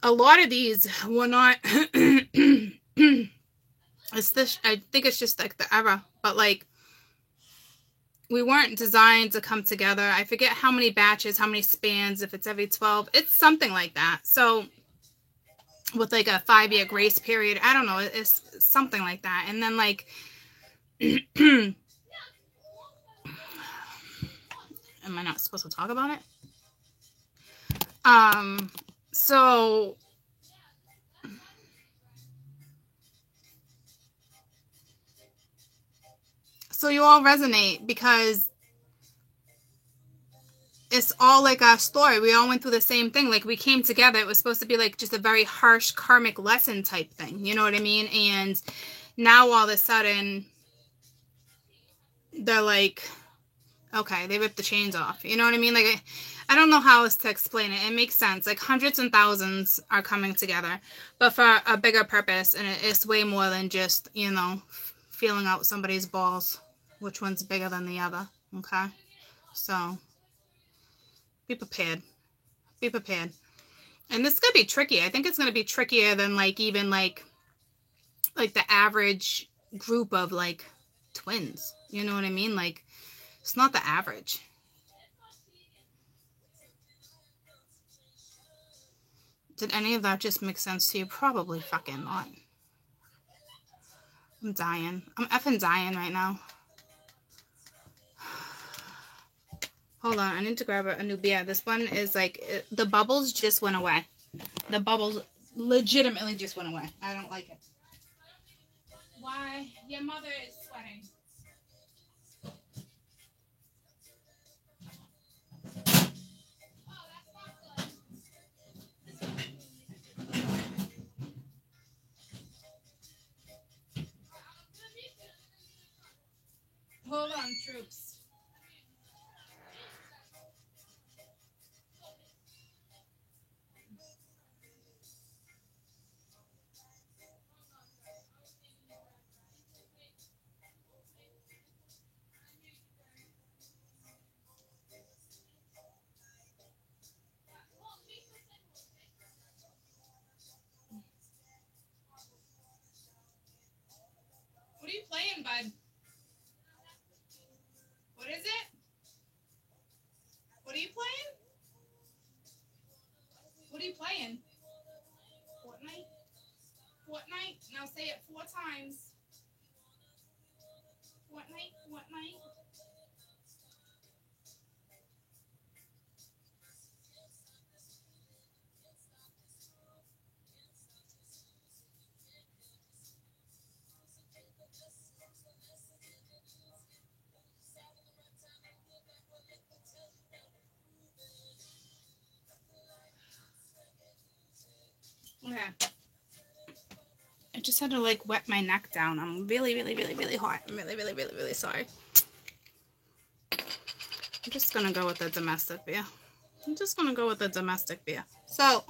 a lot of these were not. It's this. I think it's just like the era, but like we weren't designed to come together. I forget how many batches, how many spans. If it's every 12, it's something like that. So with like a 5-year grace period, I don't know. It's something like that. And then like, am I not supposed to talk about it? So. So you all resonate because it's all like a story. We all went through the same thing. Like we came together. It was supposed to be like just a very harsh karmic lesson type thing. You know what I mean? And now all of a sudden they're like, okay, they ripped the chains off. You know what I mean? Like I don't know how else to explain it. It makes sense. Like hundreds and thousands are coming together, but for a bigger purpose. And it's way more than just, you know, feeling out somebody's balls. Which one's bigger than the other, okay? So, be prepared. Be prepared. And this is going to be tricky. I think it's going to be trickier than, like, even, like the average group of, like, twins. You know what I mean? Like, it's not the average. Did any of that just make sense to you? Probably fucking not. I'm dying. I'm effing dying right now. Hold on, I need to grab a new beer. This one is like, the bubbles just went away. The bubbles legitimately just went away. I don't like it. Why? Your mother is sweating. Hold on, troops. What are you playing, bud? What times. What night? What night? Okay. I just had to like wet my neck down. I'm really hot. I'm really sorry. I'm just gonna go with the domestic beer. So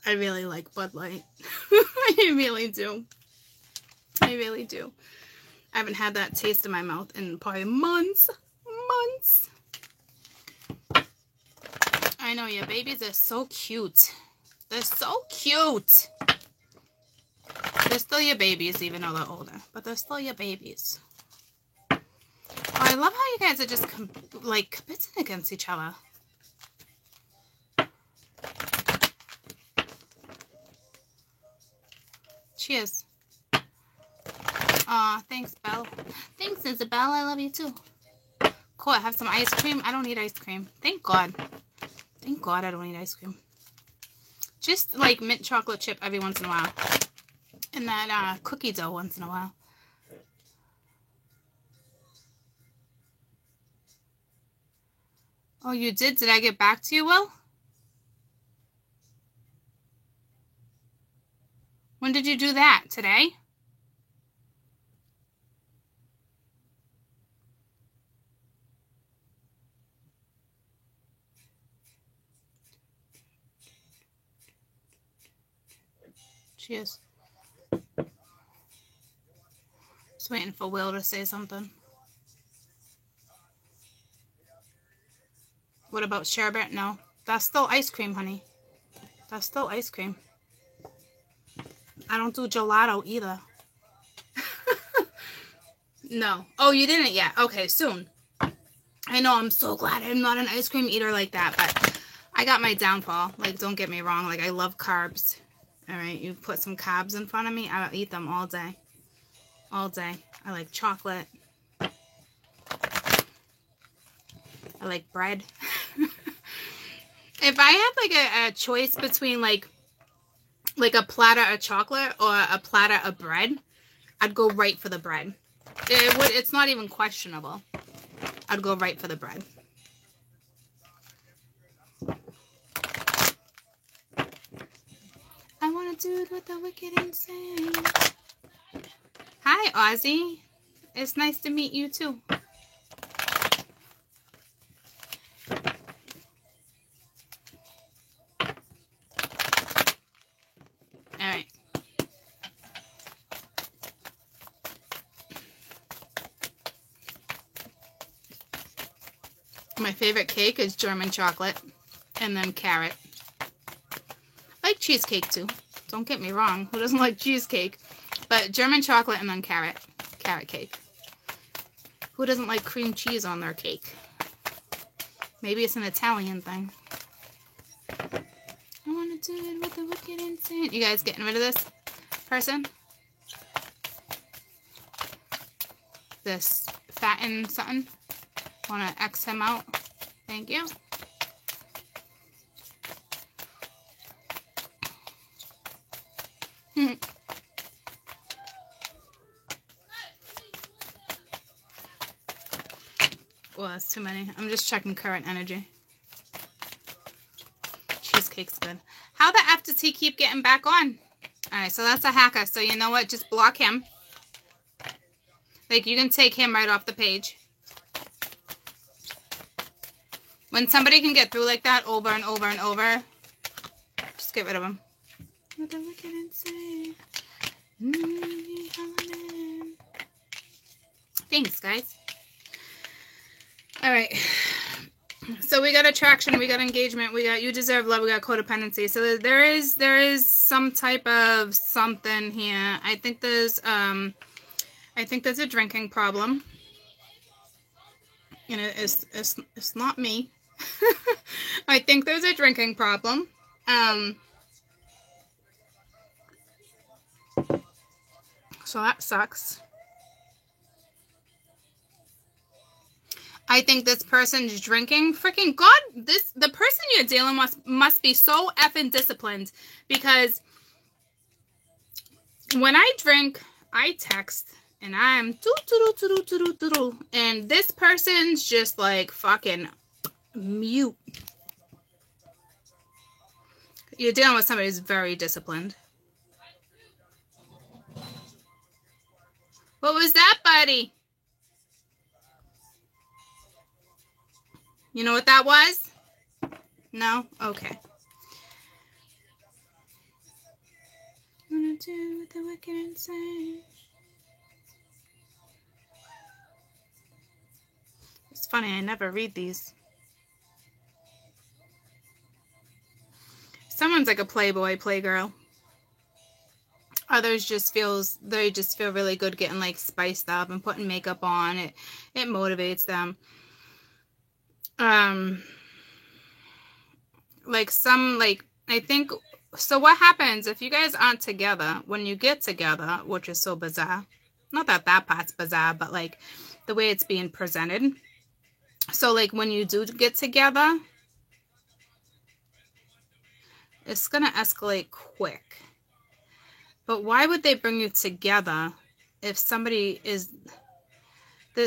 I really like Bud Light. I really do. I haven't had that taste in my mouth in probably months. I know, your babies are so cute. They're so cute. They're still your babies, even though they're older. But they're still your babies. Oh, I love how you guys are just, like, competing against each other. Cheers. Aw, thanks, Belle. Thanks, Isabel. I love you, too. Cool, I have some ice cream. I don't need ice cream. Thank God. Thank God I don't eat ice cream. Just like mint chocolate chip every once in a while. And that cookie dough once in a while. Oh, you did? Did I get back to you, Will? When did you do that? Today? Cheers. Just waiting for Will to say something. What about sherbet? No. That's still ice cream, honey. That's still ice cream. I don't do gelato either. No. Oh, you didn't yet? Okay, soon. I know, I'm so glad I'm not an ice cream eater like that, but I got my downfall. Like, don't get me wrong. Like, I love carbs. All right, you put some carbs in front of me, I'll eat them all day. All day. I like chocolate. I like bread. If I had like a choice between like a platter of chocolate or a platter of bread, I'd go right for the bread. It's not even questionable. I'd go right for the bread. I want to do it with the wicked insane. Hi, Ozzy. It's nice to meet you too. Alright. My favorite cake is German chocolate and then carrot. I like cheesecake too. Don't get me wrong. Who doesn't like cheesecake? But German chocolate and then carrot cake. Who doesn't like cream cheese on their cake? Maybe it's an Italian thing. I want to do it with the wicked insane. You guys getting rid of this person? This fatten something? Want to X him out? Thank you. Well, that's too many. I'm just checking current energy. Cheesecake's good. How the F does he keep getting back on? Alright, so that's a hacker. So you know what? Just block him. Like, you can take him right off the page. When somebody can get through like that over and over and over, just get rid of him. Thanks, guys. Alright. So we got attraction, we got engagement, we got you deserve love, we got codependency. So there is some type of something here. I think there's a drinking problem. And it's not me. I think there's a drinking problem. So that sucks. I think this person's drinking. Freaking God, the person you're dealing with must be so effing disciplined, because when I drink, I text and I'm and this person's just like fucking mute. You're dealing with somebody who's very disciplined. What was that, buddy? You know what that was? No? Okay. Do with the wicked and say. It's funny, I never read these. Someone's like a playboy, playgirl. Others just feel really good getting like spiced up and putting makeup on. It motivates them. Like some, like, I think, so what happens if you guys aren't together, when you get together, which is so bizarre, not that part's bizarre, but like the way it's being presented. So like when you do get together, it's gonna escalate quick. But why would they bring you together if somebody is,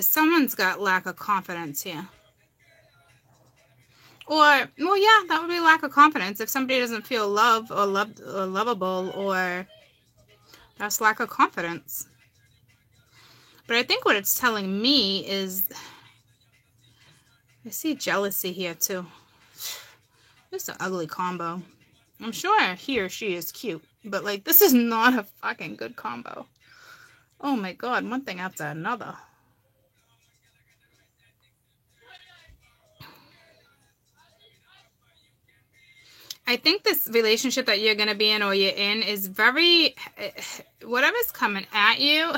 someone's got lack of confidence here? Or, well, yeah, that would be lack of confidence. If somebody doesn't feel loved or lovable, or that's lack of confidence. But I think what it's telling me is, I see jealousy here too. It's an ugly combo. I'm sure he or she is cute, but like, this is not a fucking good combo. Oh my God, one thing after another. I think this relationship that you're going to be in, or you're in, is very, whatever's coming at you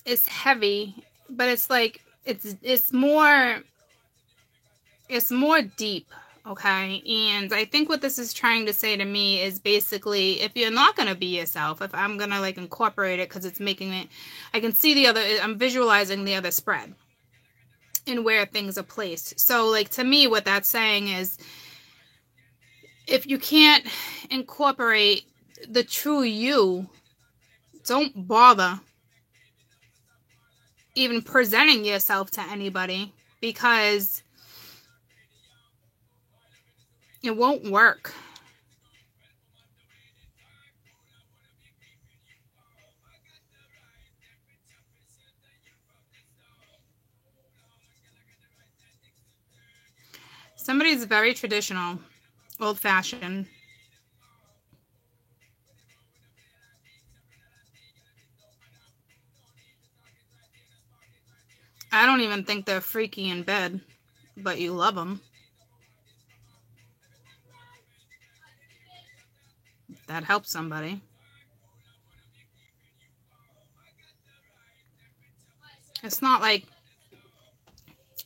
is heavy, but it's like, it's more deep, okay? And I think what this is trying to say to me is basically, if you're not going to be yourself, if I'm going to like incorporate it, because it's making it, I can see I'm visualizing the other spread and where things are placed. So like, to me, what that's saying is, if you can't incorporate the true you, don't bother even presenting yourself to anybody, because it won't work. Somebody's very traditional, old-fashioned. I don't even think they're freaky in bed, but you love them. That helps somebody. It's not like,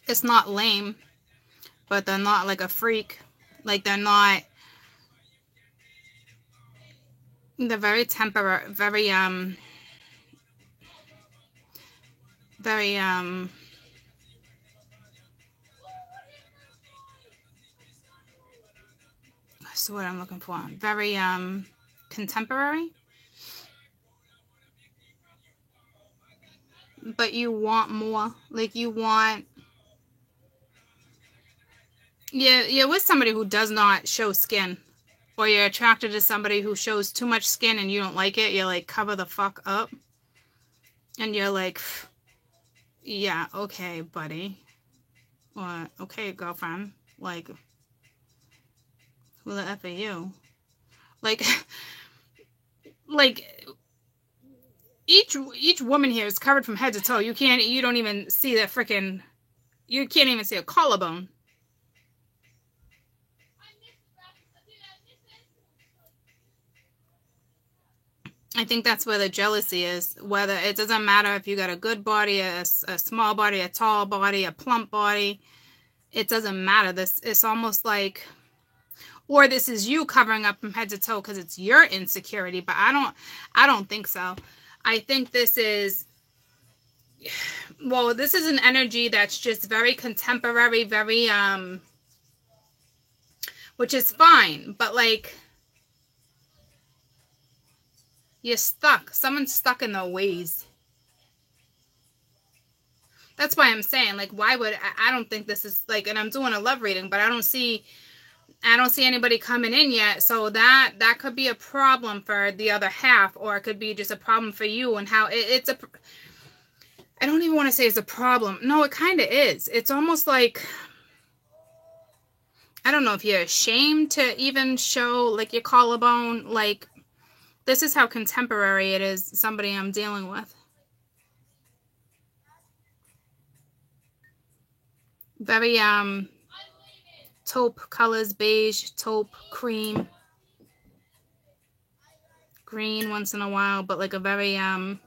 it's not lame, but they're not like a freak. Like, they're very temporary, very so what I'm looking for, very contemporary, but you want more. Like, you want, you're with somebody who does not show skin, or you're attracted to somebody who shows too much skin and you don't like it. You're like, cover the fuck up, and you're like, yeah, okay, buddy, or okay, girlfriend, like, who the F are you? Like, like, each woman here is covered from head to toe. You don't even see the freaking, you can't even see a collarbone. I think that's where the jealousy is. Whether, it doesn't matter if you got a good body, a small body, a tall body, a plump body. It doesn't matter. It's almost like, or this is you covering up from head to toe because it's your insecurity. But I don't think so. I think this is, well, this is an energy that's just very contemporary, very, which is fine, but like, you're stuck. Someone's stuck in their ways. That's why I'm saying, like, why would, I don't think this is like, and I'm doing a love reading, but I don't see anybody coming in yet. So that could be a problem for the other half, or it could be just a problem for you, and how it's a, I don't even want to say it's a problem. No, it kind of is. It's almost like, I don't know if you're ashamed to even show like your collarbone. Like, this is how contemporary it is, somebody I'm dealing with. Very, taupe colors, beige, taupe, cream, green once in a while, but like a very, not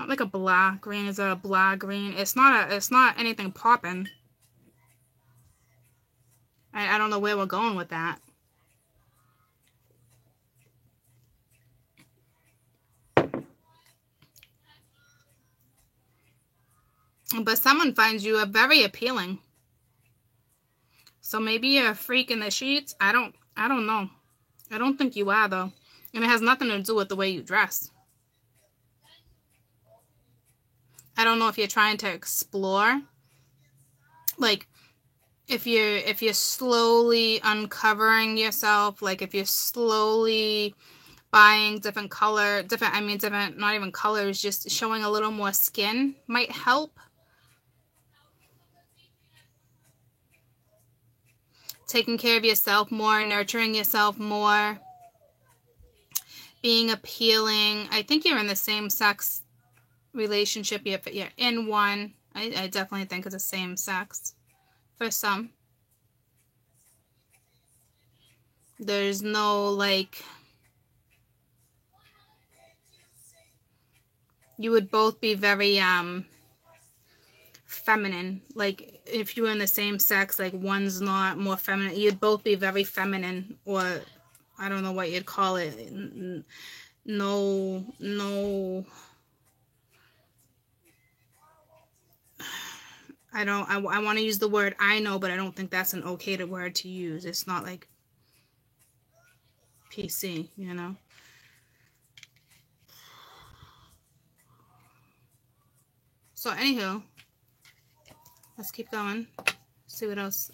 like a blah green. Is a blah green? It's not anything popping. I don't know where we're going with that. But someone finds you very appealing. So maybe you're a freak in the sheets. I don't know. I don't think you are, though. And it has nothing to do with the way you dress. I don't know if you're trying to explore. Like, if you're slowly uncovering yourself, like if you're slowly buying different, not even colors, just showing a little more skin might help. Taking care of yourself more, nurturing yourself more, being appealing. I think you're in the same sex relationship. You're in one. I definitely think it's the same sex for some. There's no, like, you would both be very feminine. Like, if you were in the same sex, like one's not more feminine, you'd both be very feminine, or I don't know what you'd call it. No, I want to use the word I know, but I don't think that's an okay word to use. It's not like PC, you know. So anywho, let's keep going. See what else.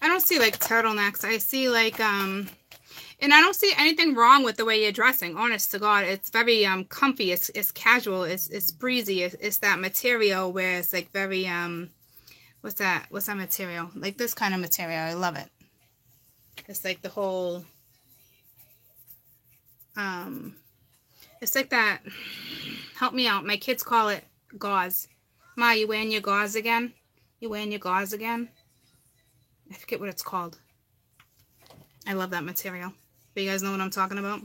I don't see like turtlenecks. I see like and I don't see anything wrong with the way you're dressing. Honest to God, it's very comfy. It's casual. It's breezy. It's that material where it's like very what's that material? Like this kind of material. I love it. It's like the whole it's like that. Help me out. My kids call it gauze. Ma, you wearing your gauze again? You wearing your gauze again? I forget what it's called. I love that material. But you guys know what I'm talking about?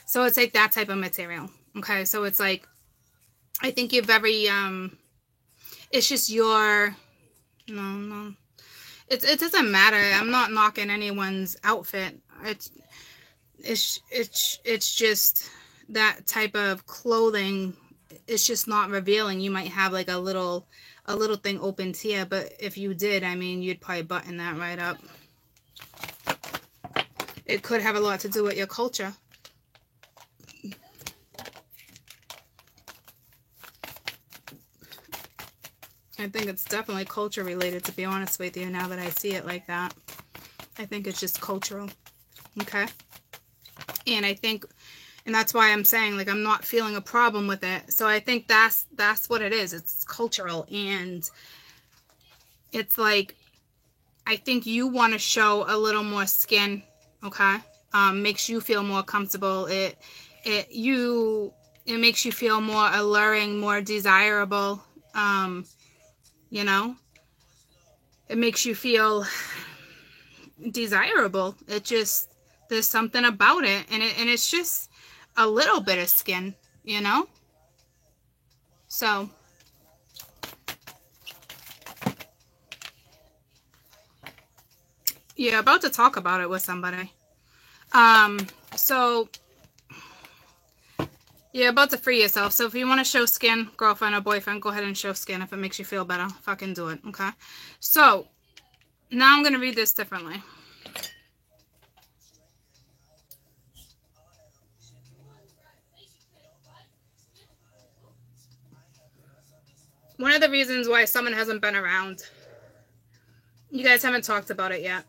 So it's like that type of material. Okay, so it's like, I think you're very, it's just your, no. It doesn't matter. I'm not knocking anyone's outfit. It's just that type of clothing. It's just not revealing. You might have like a little thing open here, but if you did, I mean, you'd probably button that right up. It could have a lot to do with your culture. I think it's definitely culture related, to be honest with you, now that I see it like that. I think it's just cultural. Okay? And I think, and that's why I'm saying, like, I'm not feeling a problem with it. So I think that's what it is. It's cultural. And it's like, I think you want to show a little more skin. Okay? Makes you feel more comfortable. It makes you feel more alluring, more desirable. You know, it makes you feel desirable. It just, There's something about it, and it's just a little bit of skin, you know? So you're about to talk about it with somebody. So you're about to free yourself. So if you want to show skin, girlfriend or boyfriend, go ahead and show skin. If it makes you feel better, fucking do it, okay? So now I'm going to read this differently. One of the reasons why someone hasn't been around, you guys haven't talked about it yet.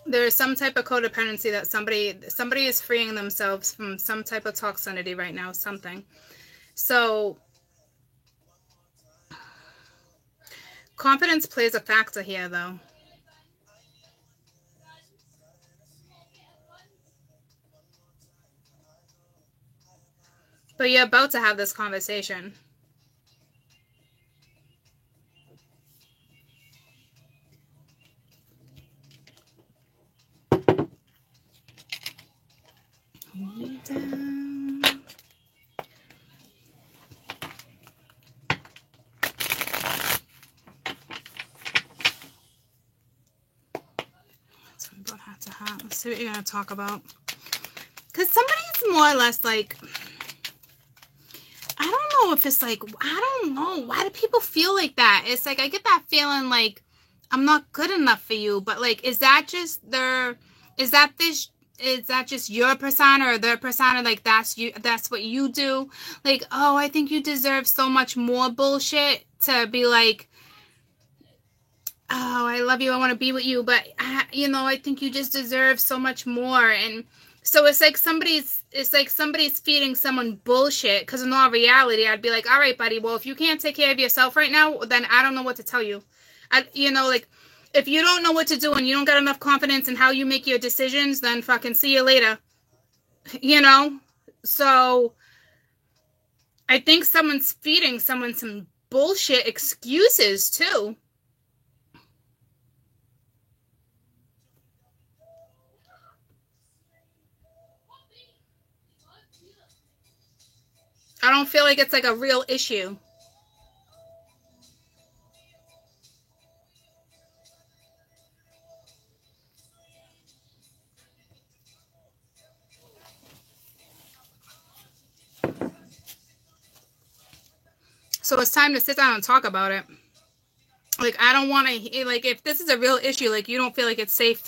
There's some type of codependency that somebody is freeing themselves from some type of toxicity right now, something. So confidence plays a factor here, though. But you're about to have this conversation. Down. Let's see what you're going to talk about. Because somebody's more or less like, I don't know if it's like, I don't know. Why do people feel like that? It's like, I get that feeling like I'm not good enough for you. But like, is that just just your persona or their persona? Like, that's what you do. Like, oh, I think you deserve so much more bullshit to be like, oh, I love you, I want to be with you, but I think you just deserve so much more. And so it's like somebody's feeding someone bullshit, because in all reality, I'd be like, all right, buddy, well, if you can't take care of yourself right now, then I don't know what to tell you. Like, if you don't know what to do and you don't got enough confidence in how you make your decisions, then fucking see you later. So I think someone's feeding someone some bullshit excuses too. I don't feel like it's like a real issue. So it's time to sit down and talk about it. Like, I don't want to, like, if this is a real issue, like, you don't feel like it's safe.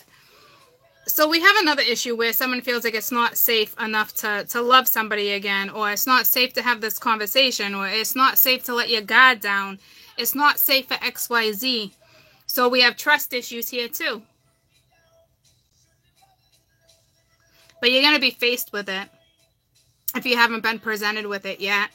So we have another issue where someone feels like it's not safe enough to love somebody again, or it's not safe to have this conversation, or it's not safe to let your guard down. It's not safe for XYZ. So we have trust issues here too. But you're going to be faced with it if you haven't been presented with it yet.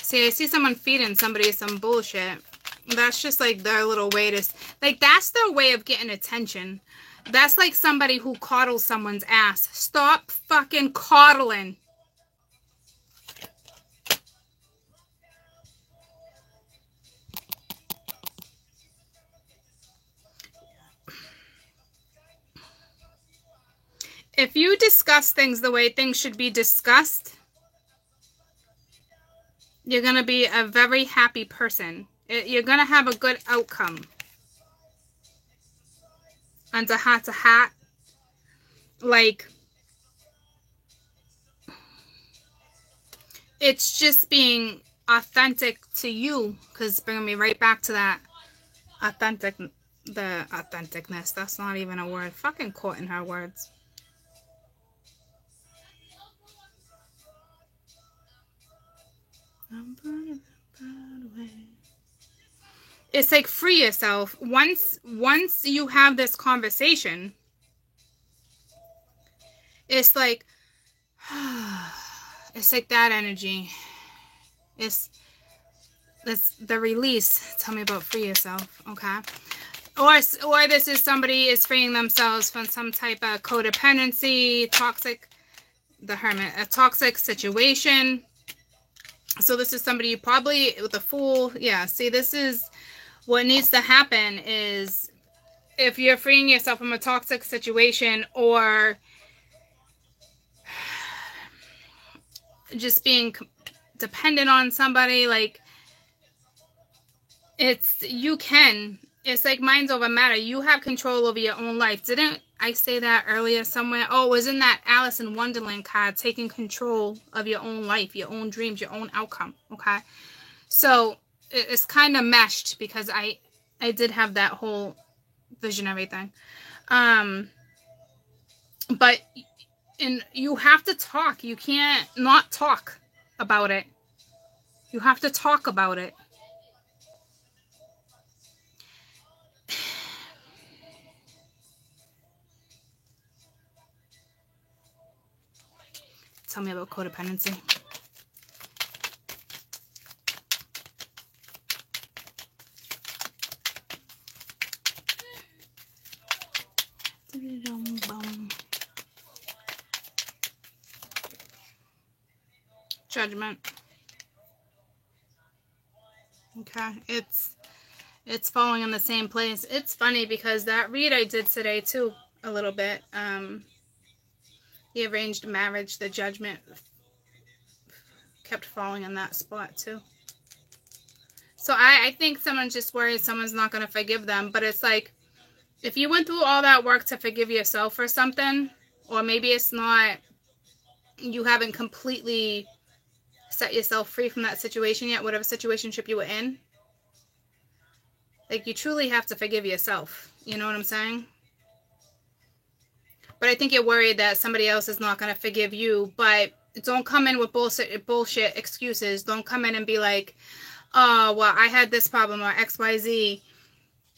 See, I see someone feeding somebody some bullshit. That's just like their little way to, like, that's their way of getting attention. That's like somebody who coddles someone's ass. Stop fucking coddling. If you discuss things the way things should be discussed, you're going to be a very happy person. You're going to have a good outcome. Under heart to heart, like, it's just being authentic to you, because bringing me right back to that authenticness. That's not even a word. Fucking caught in her words. It's like, free yourself. Once you have this conversation, it's like it's like that energy. It's That's the release. Tell me about free yourself, okay? Or this is somebody is freeing themselves from some type of codependency, the Hermit, a toxic situation. So this is somebody you probably, with the Fool, yeah, see, this is what needs to happen is if you're freeing yourself from a toxic situation or just being dependent on somebody, like, it's like minds over matter. You have control over your own life. Didn't I say that earlier somewhere? Oh, it was in that Alice in Wonderland card, taking control of your own life, your own dreams, your own outcome, okay? So it's kind of meshed because I did have that whole visionary thing. But you have to talk. You can't not talk about it. You have to talk about it. Tell me about codependency. Judgment. Okay, it's falling in the same place. It's funny because that read I did today too, a little bit. The arranged marriage, the judgment kept falling in that spot too. So I think someone's just worried someone's not going to forgive them. But it's like, if you went through all that work to forgive yourself for something, or maybe it's not, you haven't completely set yourself free from that situation yet, whatever situationship you were in. Like, you truly have to forgive yourself. You know what I'm saying? But I think you're worried that somebody else is not going to forgive you. But don't come in with bullshit excuses. Don't come in and be like, oh, well, I had this problem or XYZ.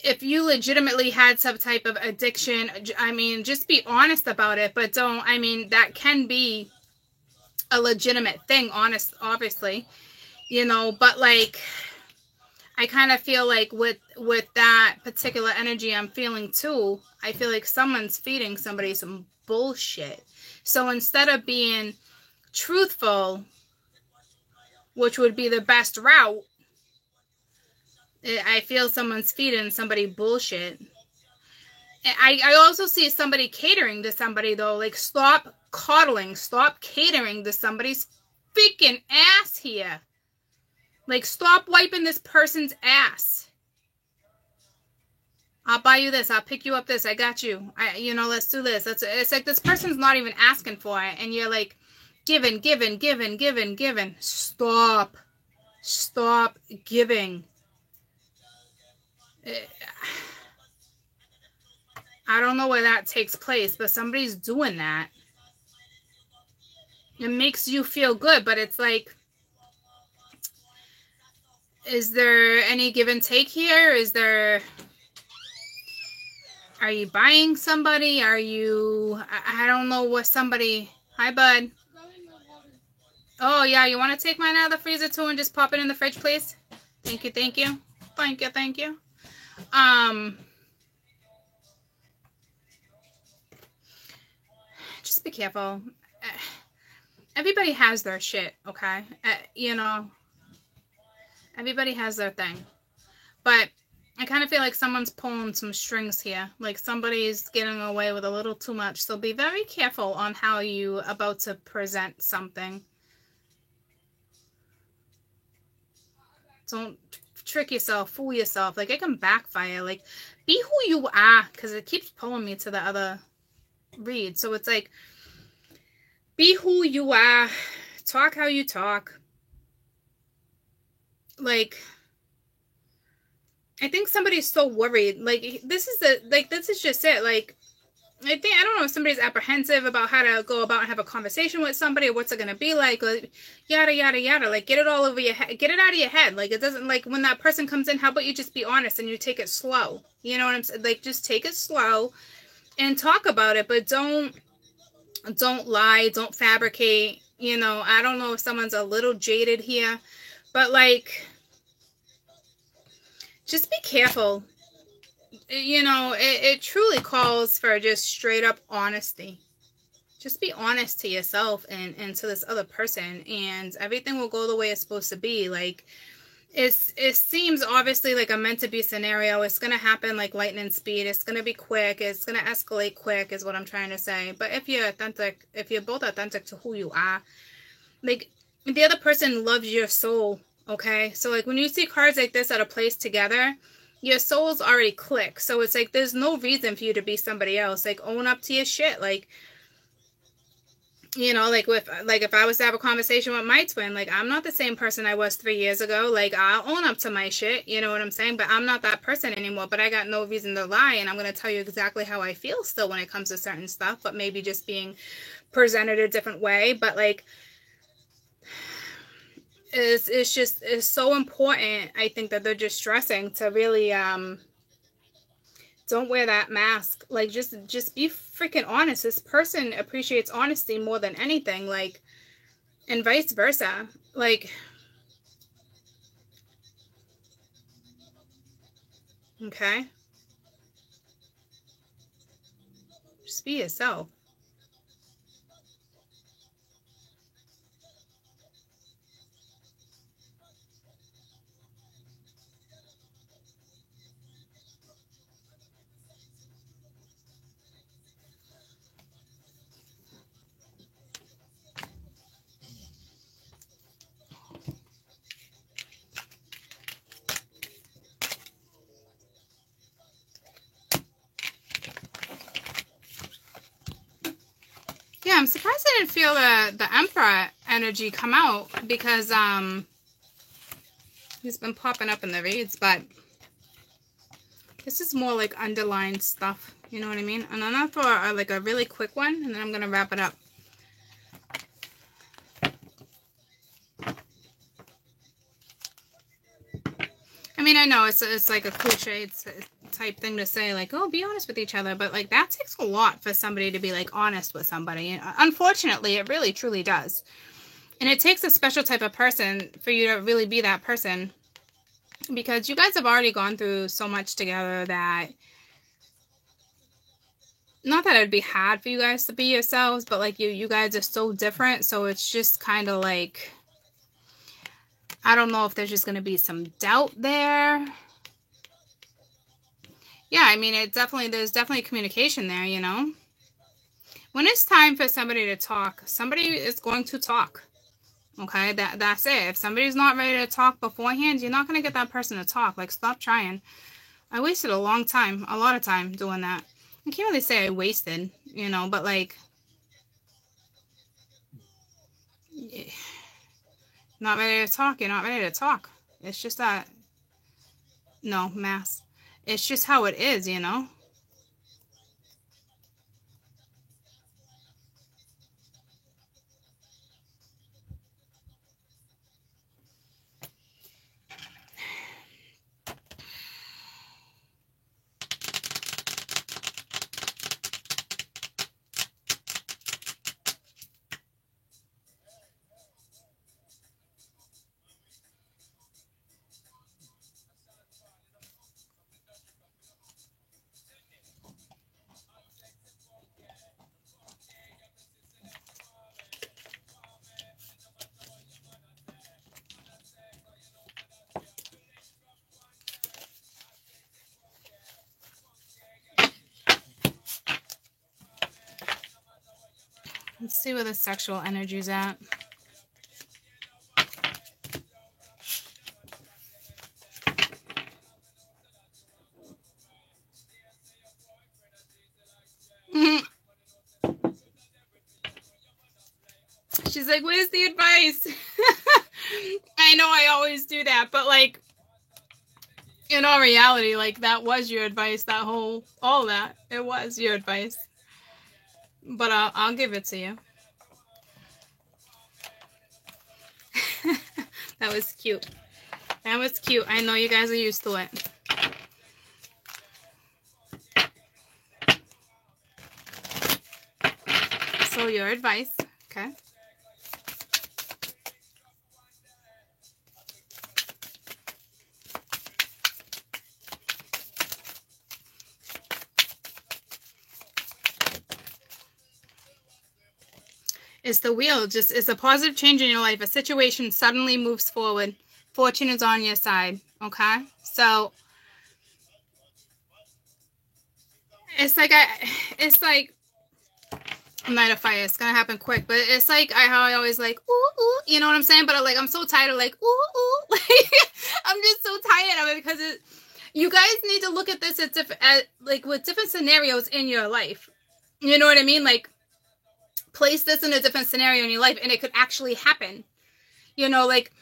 If you legitimately had some type of addiction, I mean, just be honest about it. But don't, I mean, that can be a legitimate thing, obviously. You know, but like, I kind of feel like with that particular energy I'm feeling too, I feel like someone's feeding somebody some bullshit. So instead of being truthful, which would be the best route, I feel someone's feeding somebody bullshit. I also see somebody catering to somebody, though. Like, stop coddling. Stop catering to somebody's freaking ass here. Like, stop wiping this person's ass. I'll buy you this. I'll pick you up this. I got you. Let's do this. It's like this person's not even asking for it. And you're like, giving. Stop. Stop giving. I don't know where that takes place, but somebody's doing that. It makes you feel good, but it's like, is there any give and take here? Are you buying somebody? I don't know what somebody, hi bud. Oh yeah, you want to take mine out of the freezer too and just pop it in the fridge, please? Thank you. Just be careful. Everybody has their shit, okay? Everybody has their thing. But I kind of feel like someone's pulling some strings here. Like, somebody's getting away with a little too much. So be very careful on how you about to present something. Don't trick yourself, fool yourself. Like, it can backfire. Like, be who you are, because it keeps pulling me to the other read. So it's like, be who you are. Talk how you talk. Like, I think somebody's so worried. Like, this is just it. Like, I don't know if somebody's apprehensive about how to go about and have a conversation with somebody, or what's it going to be like, yada, yada, yada. Like, get it all over your head. Get it out of your head. Like, it doesn't, like, when that person comes in, how about you just be honest and you take it slow? You know what I'm saying? Like, just take it slow and talk about it, but don't lie. Don't fabricate. I don't know if someone's a little jaded here, but, like, just be careful. You know, it truly calls for just straight up honesty. Just be honest to yourself and to this other person, and everything will go the way it's supposed to be. Like, it seems obviously like a meant to be scenario. It's going to happen like lightning speed. It's going to be quick. It's going to escalate quick is what I'm trying to say. But if you're authentic, if you're both authentic to who you are, like, the other person loves your soul, okay? So like when you see cards like this that are placed together, your soul's already clicked. So it's like there's no reason for you to be somebody else. Like, own up to your shit. Like, you know, like if I was to have a conversation with my twin, like, I'm not the same person I was 3 years ago. Like, I'll own up to my shit, you know what I'm saying? But I'm not that person anymore. But I got no reason to lie, and I'm going to tell you exactly how I feel still when it comes to certain stuff, but maybe just being presented a different way. But like, it's so important, I think, that they're just stressing to really don't wear that mask. Like, just be freaking honest. This person appreciates honesty more than anything, like, and vice versa. Like, okay, just be yourself. Yeah, I'm surprised I didn't feel the Emperor energy come out, because he's been popping up in the reads, but this is more like underlined stuff, you know what I mean? And I'm not for like a really quick one, and then I'm gonna wrap it up. I mean, I know it's like a cliche type thing to say, like, oh, be honest with each other, but like, that takes a lot for somebody to be like honest with somebody. Unfortunately, it really truly does. And it takes a special type of person for you to really be that person, because you guys have already gone through so much together that, not that it'd be hard for you guys to be yourselves, but like, you guys are so different. So it's just kind of like, I don't know if there's just going to be some doubt there. Yeah, I mean, there's definitely communication there, you know? When it's time for somebody to talk, somebody is going to talk. Okay, that's it. If somebody's not ready to talk beforehand, you're not going to get that person to talk. Like, stop trying. I wasted a lot of time doing that. I can't really say I wasted, you know, but like, not ready to talk, you're not ready to talk. It's just that, no, mass. It's just how it is, you know? Let's see where the sexual energy's at. She's like, where's the advice? I know I always do that, but like, in all reality, like, that was your advice. All that, it was your advice. But I'll give it to you. That was cute. That was cute. I know you guys are used to it. So your advice, okay? It's the wheel. Just, it's a positive change in your life. A situation suddenly moves forward. Fortune is on your side. Okay? So it's like Night of Fire. It's gonna happen quick, but it's like how I always like ooh ooh, you know what I'm saying? But I'm so tired of like ooh ooh, like I'm just so tired of it because you guys need to look at this like with different scenarios in your life. You know what I mean? Like place this in a different scenario in your life, and it could actually happen. You know, like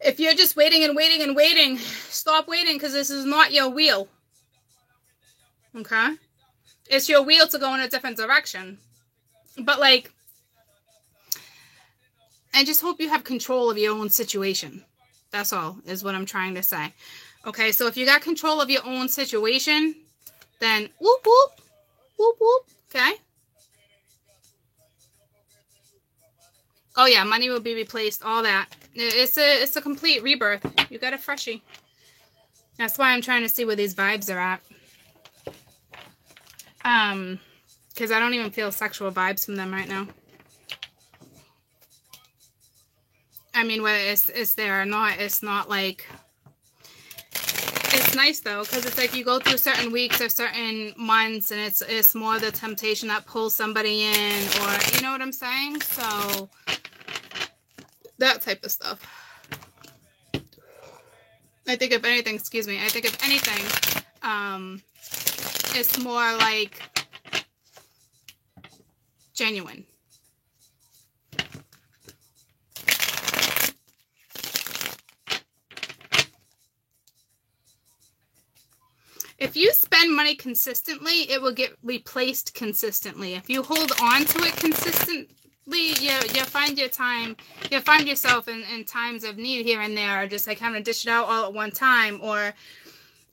if you're just waiting and waiting and waiting, stop waiting because this is not your wheel. Okay, it's your wheel to go in a different direction. But like, I just hope you have control of your own situation. That's all is what I'm trying to say. Okay, so if you got control of your own situation, then whoop, whoop, whoop, whoop, okay? Oh yeah, money will be replaced, all that. It's a complete rebirth. You got a freshie. That's why I'm trying to see where these vibes are at. Because I don't even feel sexual vibes from them right now. I mean, whether it's there or not, it's not like... It's nice, though, because it's like you go through certain weeks or certain months, and it's more the temptation that pulls somebody in, or... You know what I'm saying? So... That type of stuff. I think if anything, excuse me, I think if anything, it's more like... genuine. If you spend money consistently, it will get replaced consistently. If you hold on to it consistently, you find yourself in times of need here and there, or just like having to dish it out all at one time. Or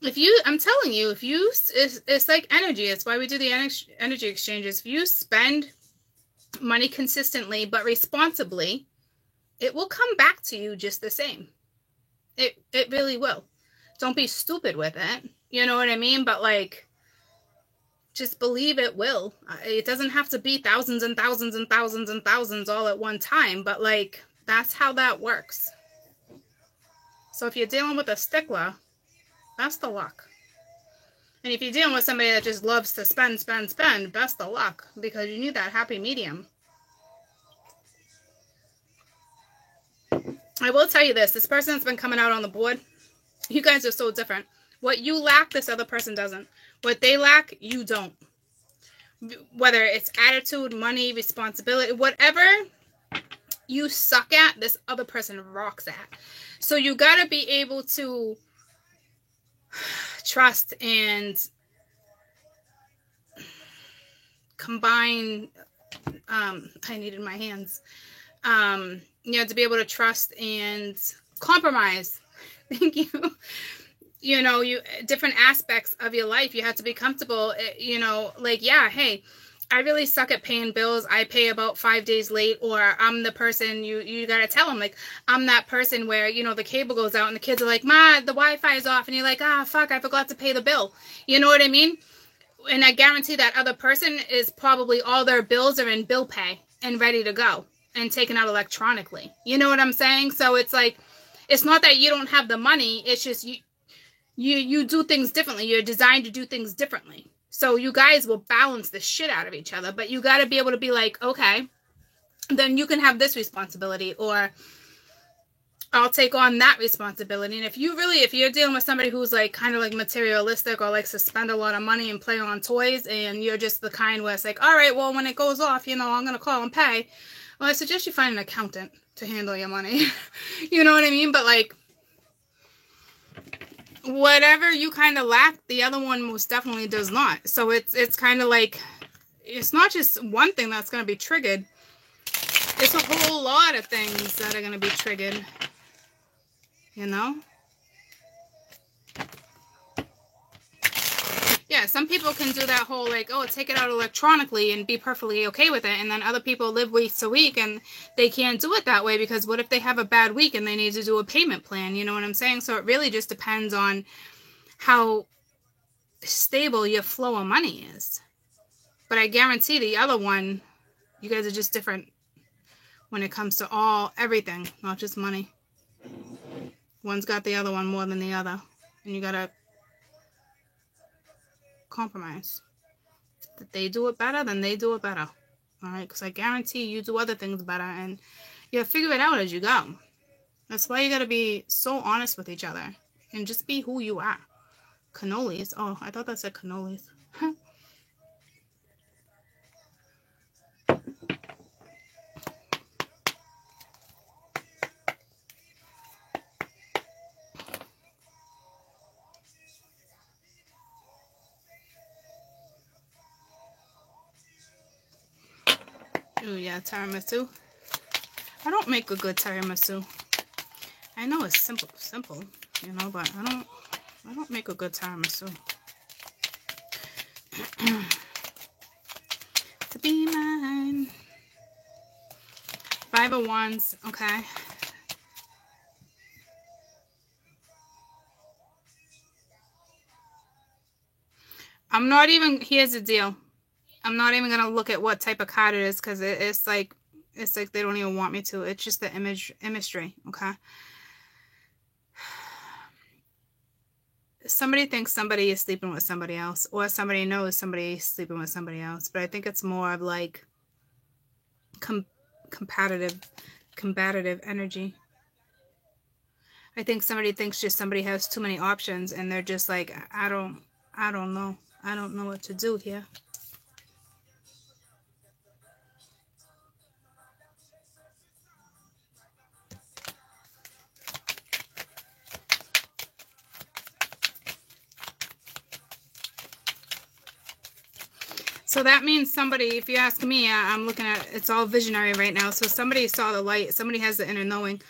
if you, I'm telling you, if you, it's like energy. It's why we do the energy exchanges. If you spend money consistently but responsibly, it will come back to you just the same. It really will. Don't be stupid with it. You know what I mean? But like, just believe it will. It doesn't have to be thousands and thousands and thousands and thousands all at one time, but like, that's how that works. So if you're dealing with a stickler, best of luck. And if you're dealing with somebody that just loves to spend, best of luck, because you need that happy medium. I will tell you this person that's been coming out on the board, you guys are so different. What you lack, this other person doesn't. What they lack, you don't. Whether it's attitude, money, responsibility, whatever you suck at, this other person rocks at. So you got to be able to trust and combine. I needed my hands. You know, to be able to trust and compromise. Thank you. You know, different aspects of your life, you have to be comfortable, you know, like, yeah, hey, I really suck at paying bills. I pay about 5 days late, or I'm the person, you got to tell them, like, I'm that person where, you know, the cable goes out and the kids are like, Ma, the Wi-Fi is off. And you're like, ah, fuck, I forgot to pay the bill. You know what I mean? And I guarantee that other person is probably all their bills are in bill pay and ready to go and taken out electronically. You know what I'm saying? So it's like, it's not that you don't have the money. It's just you do things differently. You're designed to do things differently. So you guys will balance the shit out of each other. But you got to be able to be like, okay, then you can have this responsibility, or I'll take on that responsibility. And if you're dealing with somebody who's like kind of like materialistic, or likes to spend a lot of money and play on toys, and you're just the kind where it's like, all right, well, when it goes off, you know, I'm going to call and pay. Well, I suggest you find an accountant to handle your money. You know what I mean? But like, whatever you kind of lack, the other one most definitely does not. So it's kind of like, it's not just one thing that's going to be triggered. It's a whole lot of things that are going to be triggered. You know? Yeah, some people can do that whole like, oh, take it out electronically and be perfectly okay with it. And then other people live week to week and they can't do it that way, because what if they have a bad week and they need to do a payment plan? You know what I'm saying? So it really just depends on how stable your flow of money is. But I guarantee the other one, you guys are just different when it comes to everything, not just money. One's got the other one more than the other, and you gotta compromise. If they do it better, then they do it better. All right, because I guarantee you do other things better, and you'll figure it out as you go. That's why you gotta be so honest with each other and just be who you are. Cannolis. Oh, I thought that said cannolis. Oh yeah, tiramisu. I don't make a good tiramisu. I know it's simple, you know, but I don't make a good tiramisu. To be mine. 5 of Wands, okay. I'm not even, here's the deal. I'm not even going to look at what type of card it is, because it's like they don't even want me to. It's just the imagery, okay? Somebody thinks somebody is sleeping with somebody else, or somebody knows somebody is sleeping with somebody else, but I think it's more of like combative energy. I think somebody thinks just somebody has too many options, and they're just like, I don't know. I don't know what to do here. So that means somebody, if you ask me, I'm looking at, it's all visionary right now. So somebody saw the light. Somebody has the inner knowing.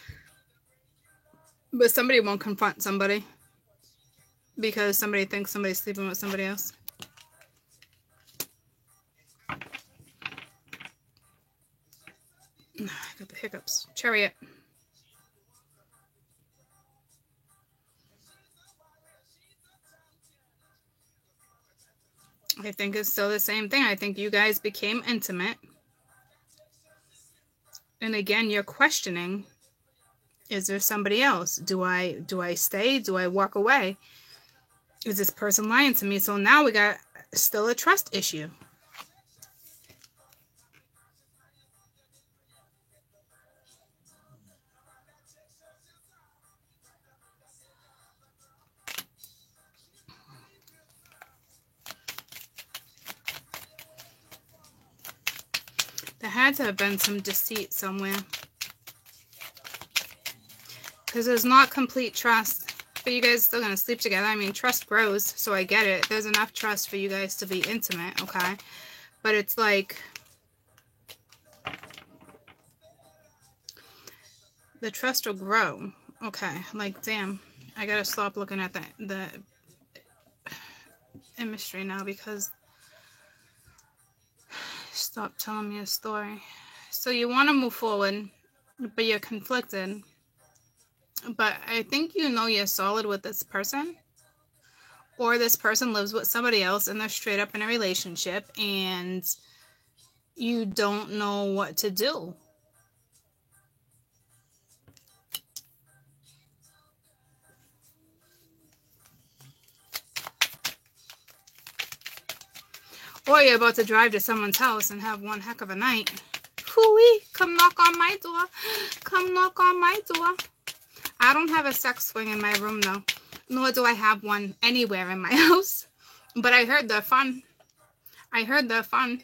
But somebody won't confront somebody because somebody thinks somebody's sleeping with somebody else. I got the hiccups. Chariot. I think it's still the same thing. I think you guys became intimate. And again, you're questioning, is there somebody else? Do I stay? Do I walk away? Is this person lying to me? So now we got still a trust issue. There had to have been some deceit somewhere. Because there's not complete trust. But you guys are still going to sleep together. I mean, trust grows, so I get it. There's enough trust for you guys to be intimate, okay? But it's like, the trust will grow. Okay, like, damn. I got to stop looking at the imagery now, because stop telling me a story. So you want to move forward, but you're conflicted. But I think you know you're solid with this person, or this person lives with somebody else and they're straight up in a relationship and you don't know what to do. Or you're about to drive to someone's house and have one heck of a night. Hooey, come knock on my door. Come knock on my door. I don't have a sex swing in my room, though. Nor do I have one anywhere in my house. But I heard they're fun. I heard they're fun.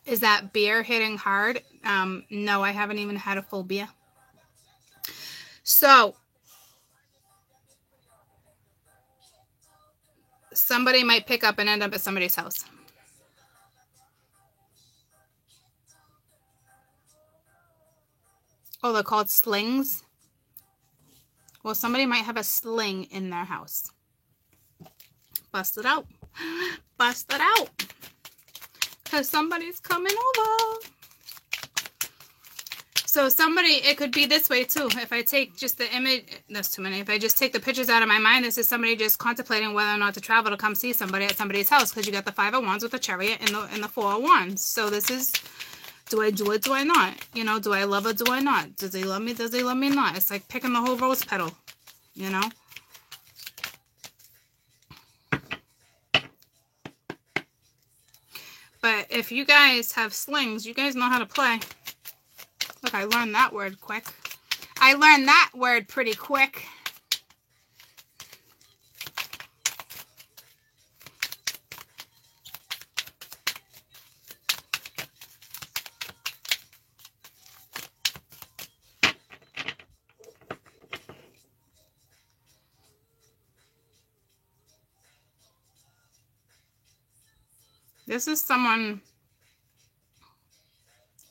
Is that beer hitting hard? No, I haven't even had a full beer. So, somebody might pick up and end up at somebody's house. Oh, they're called slings? Well, somebody might have a sling in their house. Bust it out. Bust it out. Because somebody's coming over. So somebody, it could be this way too. If I take just the image, that's too many. If I just take the pictures out of my mind, this is somebody just contemplating whether or not to travel to come see somebody at somebody's house, because you got the 5 of Wands with the Chariot and the 4 of Wands. So this is, do I do it? Do I not? You know, do I love it? Do I not? Does he love me? Does he love me not? It's like picking the whole rose petal, you know? But if you guys have slings, you guys know how to play. Look, I learned that word quick. I learned that word pretty quick. This is someone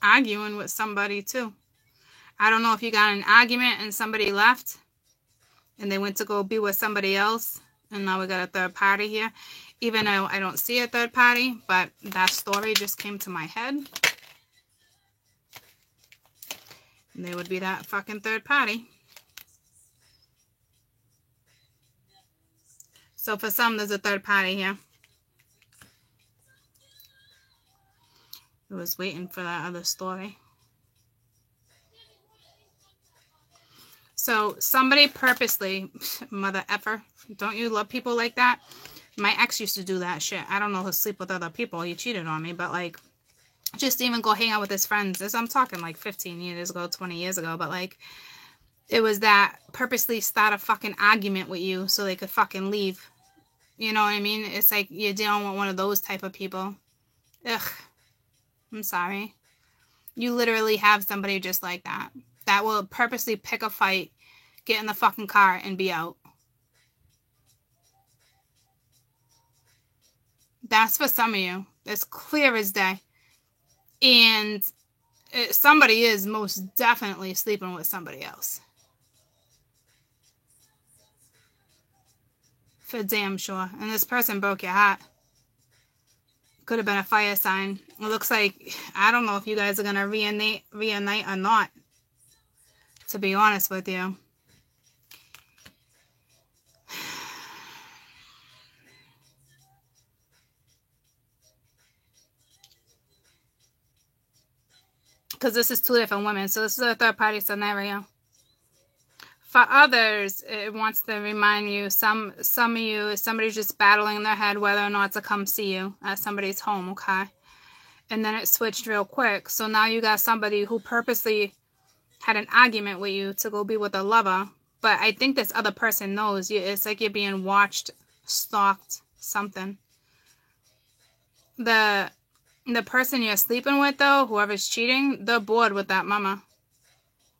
arguing with somebody too. I don't know if you got an argument and somebody left and they went to go be with somebody else, and now we got a third party here. Even though I don't see a third party, but that story just came to my head. And they would be that fucking third party. So for some, there's a third party here. I was waiting for that other story. So somebody purposely, mother effer, don't you love people like that? My ex used to do that shit. I don't know who sleep with other people. He cheated on me, but like, just even go hang out with his friends. I'm talking like 15 years ago, 20 years ago, but like, it was that purposely start a fucking argument with you so they could fucking leave. You know what I mean? It's like you're dealing with one of those type of people. Ugh. I'm sorry. You literally have somebody just like that. That will purposely pick a fight, get in the fucking car, and be out. That's for some of you. It's clear as day. And somebody is most definitely sleeping with somebody else. For damn sure. And this person broke your heart. Could have been a fire sign. It looks like, I don't know if you guys are going to reunite or not, to be honest with you. Because this is 2 different women, so this is a third party scenario. For others, it wants to remind you, some of you, somebody's just battling in their head whether or not to come see you at somebody's home, okay? And then it switched real quick. So now you got somebody who purposely had an argument with you to go be with a lover. But I think this other person knows. It's like you're being watched, stalked, something. The person you're sleeping with, though, whoever's cheating, they're bored with that mama.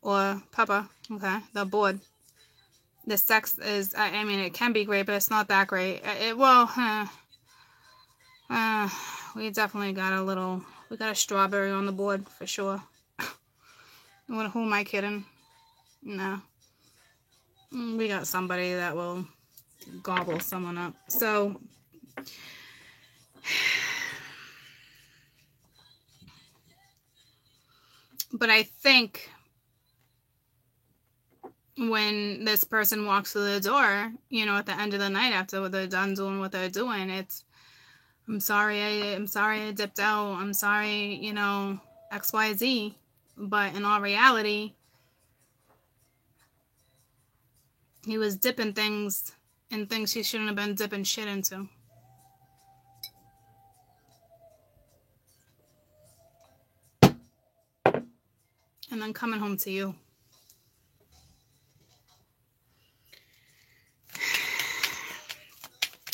Or papa, okay? They're bored. The sex is, I mean, it can be great, but it's not that great. We definitely got we got a strawberry on the board, for sure. Who am I kidding? No. We got somebody that will gobble someone up. So, but I think when this person walks through the door, you know, at the end of the night after they're done doing what they're doing, it's, I'm sorry I dipped out. I'm sorry, you know, XYZ. But in all reality, he was dipping things in things he shouldn't have been dipping shit into. And then coming home to you.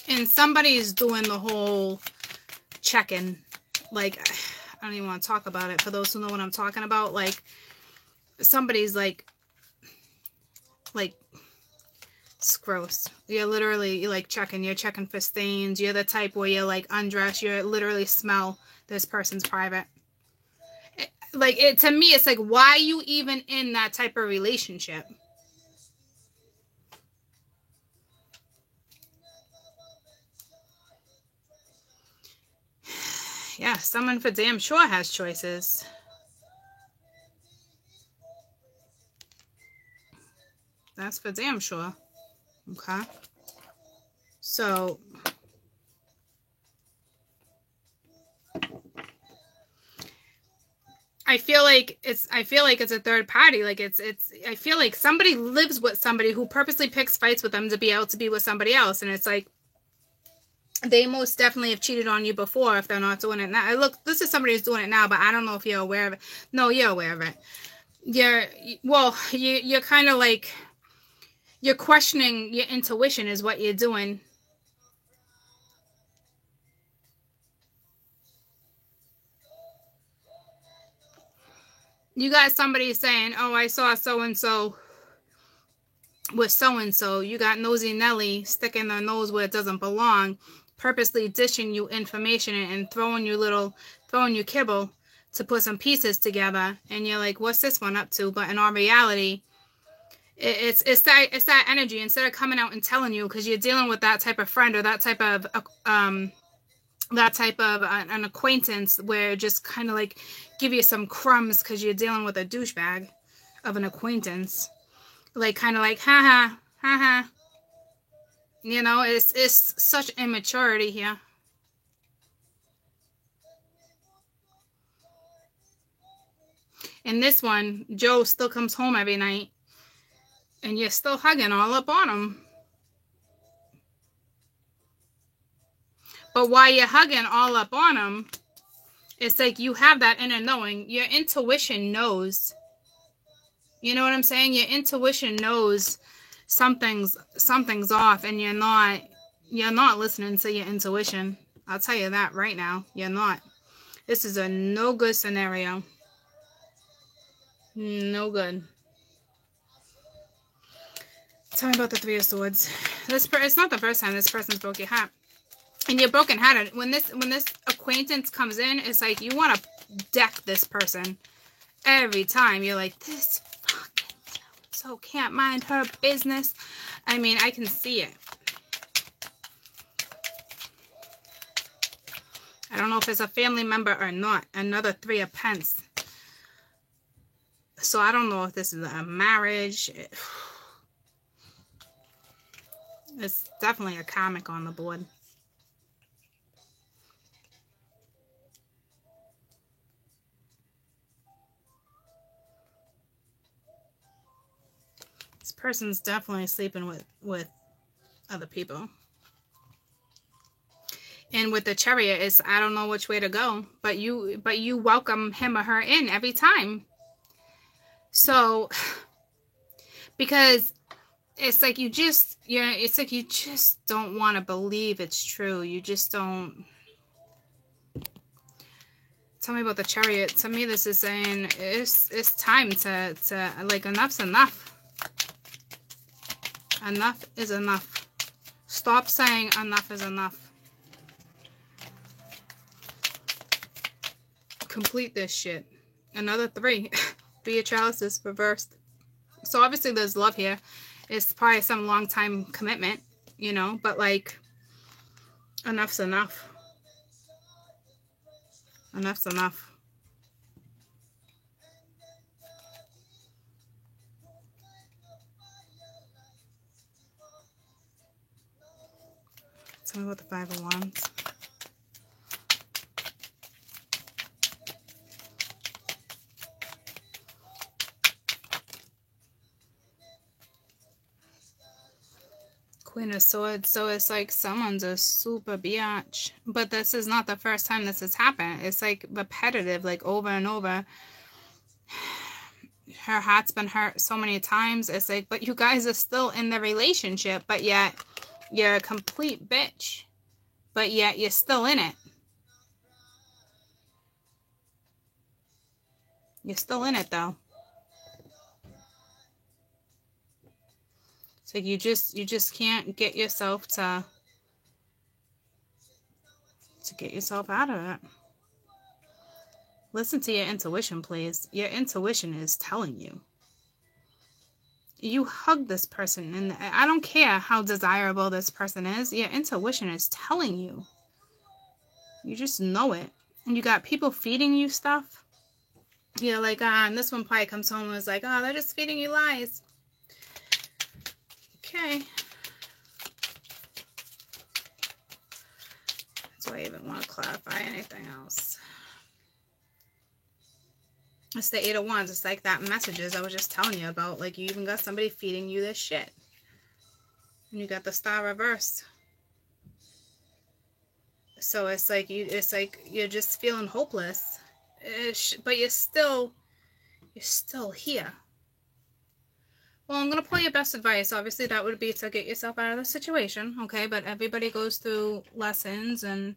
And somebody's doing the whole check-in. Like, I don't even want to talk about it. For those who know what I'm talking about, like, somebody's like, it's gross. You're like checking. You're checking for stains. You're the type where you're like undressed. You literally smell this person's private. To me, it's like, why are you even in that type of relationship? Yeah, someone for damn sure has choices. That's for damn sure. Okay. So I feel like it's a third party. Like I feel like somebody lives with somebody who purposely picks fights with them to be able to be with somebody else. And it's like, they most definitely have cheated on you before if they're not doing it now. Look, this is somebody who's doing it now, but I don't know if you're aware of it. No, you're aware of it. You're kind of like, you're questioning your intuition is what you're doing. You got somebody saying, oh, I saw so-and-so with so-and-so. You got Nosy Nelly sticking their nose where it doesn't belong, purposely dishing you information and throwing you kibble to put some pieces together. And you're like, what's this one up to? But in all reality, it's that energy. Instead of coming out and telling you, because you're dealing with that type of friend or that type of an acquaintance where just kind of like give you some crumbs because you're dealing with a douchebag of an acquaintance, like kind of like ha ha. You know, it's such immaturity here. In this one, Joe still comes home every night and you're still hugging all up on him. But while you're hugging all up on him, it's like you have that inner knowing. Your intuition knows. You know what I'm saying? Your intuition knows something's off, and you're not listening to your intuition. I'll tell you that right now. You're not. This is a no good scenario. No good. Tell me about the Three of Swords. It's not the first time this person's broke your heart. And you're brokenhearted. When this acquaintance comes in, it's like you want to deck this person every time. You're like, this fucking so can't mind her business. I mean, I can see it. I don't know if it's a family member or not. Another Three of Pence. So I don't know if this is a marriage. It's definitely a comic on the board. This person's definitely sleeping with other people. And with the Chariot, it's I don't know which way to go, but you welcome him or her in every time. So because it's like you just don't want to believe it's true. You just don't. Tell me about the Chariot. To me, this is saying it's time to like enough's enough. Enough is enough. Stop saying enough is enough. Complete this shit. Another 3. 3 of Chalices reversed. So obviously there's love here. It's probably some long time commitment, you know, but like enough's enough. Enough's enough. Tell me about the 5 of Wands. Queen of Swords. So it's like someone's a super biatch. But this is not the first time this has happened. It's like repetitive, like over and over. Her heart's been hurt so many times. It's like, but you guys are still in the relationship, but yet you're a complete bitch. But yet you're still in it. You're still in it though. It's like you just can't get yourself to get yourself out of it. Listen to your intuition, please. Your intuition is telling you. You hug this person, and I don't care how desirable this person is. Your intuition is telling you. You just know it. And you got people feeding you stuff. You know, like, and this one probably comes home and is like, oh, they're just feeding you lies. Okay. Do I even want to clarify anything else? It's the 8 of Wands. It's like that messages I was just telling you about. Like, you even got somebody feeding you this shit. And you got the Star reverse. So it's like you're just feeling hopeless. But you're still here. Well, I'm going to pull your best advice. Obviously, that would be to get yourself out of the situation, okay? But everybody goes through lessons, and,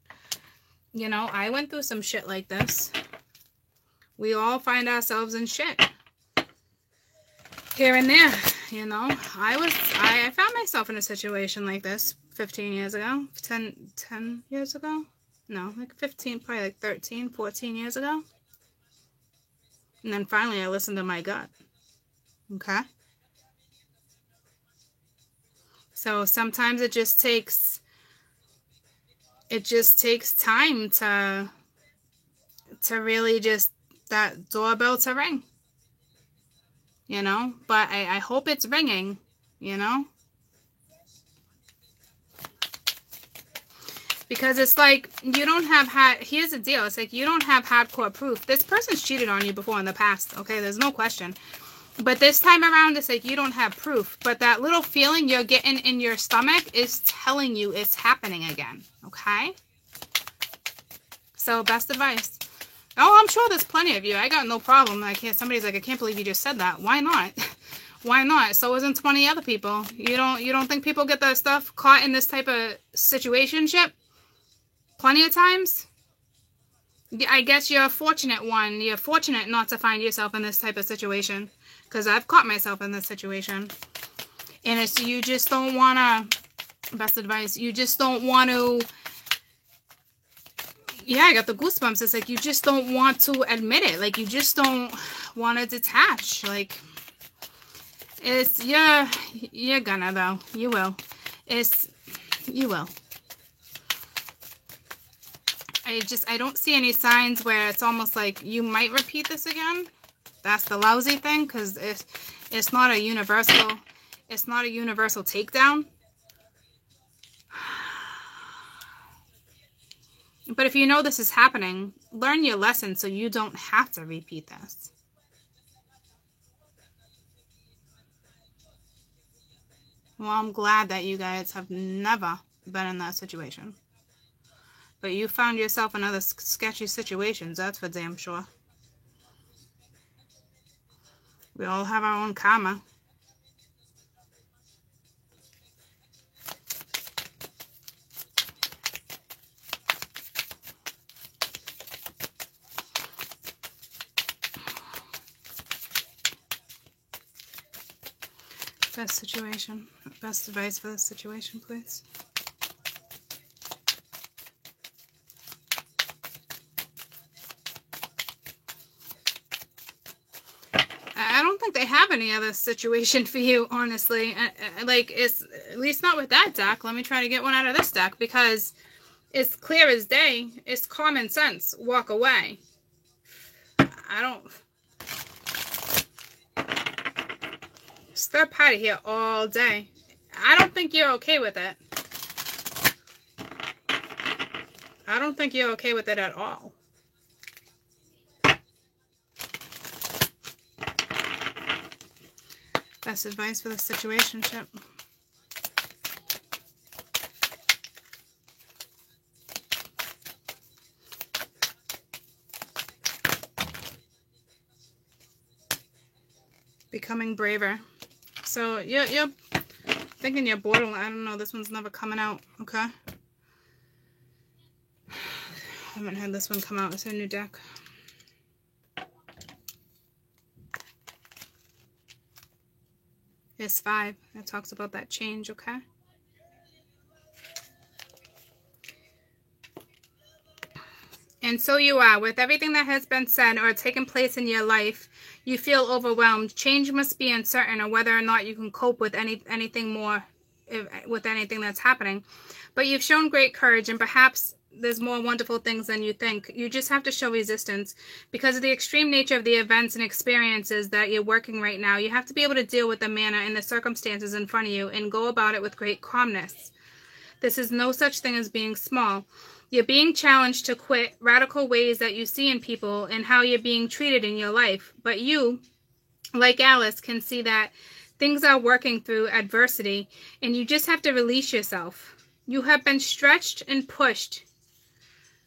you know, I went through some shit like this. We all find ourselves in shit. Here and there, you know. I found myself in a situation like this 15 years ago. 10 years ago? No, like 15, probably like 13, 14 years ago. And then finally I listened to my gut. Okay? So sometimes it just takes time to really just that doorbell to ring. You know? But I hope it's ringing, you know? Because it's like, you don't have here's the deal. It's like, you don't have hardcore proof. This person's cheated on you before in the past, okay? There's no question. But this time around, it's like, you don't have proof. But that little feeling you're getting in your stomach is telling you it's happening again, okay? So, best advice. Oh, I'm sure there's plenty of you. I got no problem. Somebody's like, I can't believe you just said that. Why not? Why not? So isn't 20 other people. You don't think people get that stuff caught in this type of situationship? Plenty of times? I guess you're a fortunate one. You're fortunate not to find yourself in this type of situation. Because I've caught myself in this situation. And it's, you just don't want to, best advice, you just don't want to, yeah, I got the goosebumps. It's like, you just don't want to admit it. Like, you just don't want to detach. Like, it's, you're gonna, though. You will. You will. I don't see any signs where it's almost like you might repeat this again. That's the lousy thing, because it's not a universal takedown. But if you know this is happening, learn your lesson so you don't have to repeat this. Well, I'm glad that you guys have never been in that situation. But you found yourself in other sketchy situations, that's for damn sure. We all have our own karma. Best situation. Best advice for this situation, please. I don't think they have any other situation for you, honestly. Like, it's at least not with that deck. Let me try to get one out of this deck, because it's clear as day. It's common sense. Walk away. I don't... Step out of here all day. I don't think you're okay with it. I don't think you're okay with it at all. Best advice for the situationship. Becoming braver. So you're thinking you're borderline. I don't know. This one's never coming out. Okay. I haven't had this one come out. It's a new deck. It's 5. It talks about that change. Okay. And so you are. With everything that has been said or taken place in your life, you feel overwhelmed. Change must be uncertain, or whether or not you can cope with anything more, with anything that's happening. But you've shown great courage, and perhaps there's more wonderful things than you think. You just have to show resistance because of the extreme nature of the events and experiences that you're working right now. You have to be able to deal with the manner and the circumstances in front of you and go about it with great calmness. This is no such thing as being small. You're being challenged to quit radical ways that you see in people and how you're being treated in your life. But you, like Alice, can see that things are working through adversity and you just have to release yourself. You have been stretched and pushed.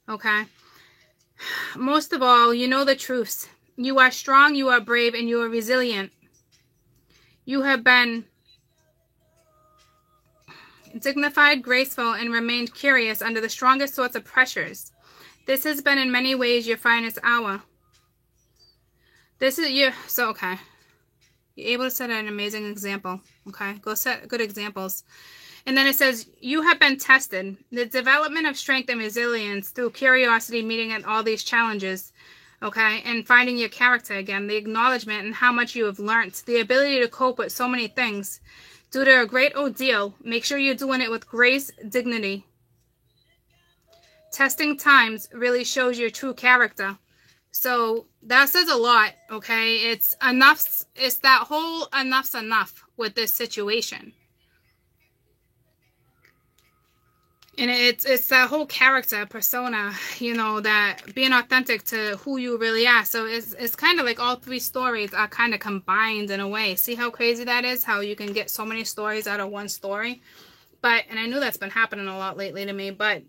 Okay? Most of all, you know the truths. You are strong, you are brave, and you are resilient. You have been dignified, graceful, and remained curious under the strongest sorts of pressures. This has been in many ways your finest hour. This is your... So, okay. You're able to set an amazing example. Okay? Go set good examples. And then it says, you have been tested. The development of strength and resilience through curiosity, meeting at all these challenges, okay, and finding your character again, the acknowledgement and how much you have learned, the ability to cope with so many things. Due to a great ordeal, make sure you're doing it with grace, dignity. Testing times really shows your true character. So that says a lot, okay? It's enough. It's that whole enough's enough with this situation. And it's that whole character, persona, you know, that being authentic to who you really are. So it's kind of like all three stories are kind of combined in a way. See how crazy that is? How you can get so many stories out of one story. But, and I knew that's been happening a lot lately to me, but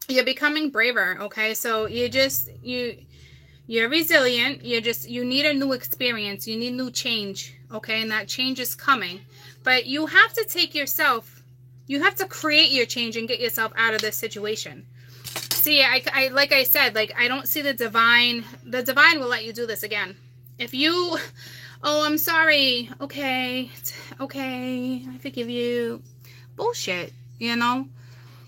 you're becoming braver, okay? So you're resilient. You need a new experience. You need new change, okay? And that change is coming. But you have to take yourself... You have to create your change and get yourself out of this situation. See, I like I said, like, I don't see the divine. The divine will let you do this again. If you, oh, I'm sorry. Okay. Okay. I forgive you. Bullshit, you know?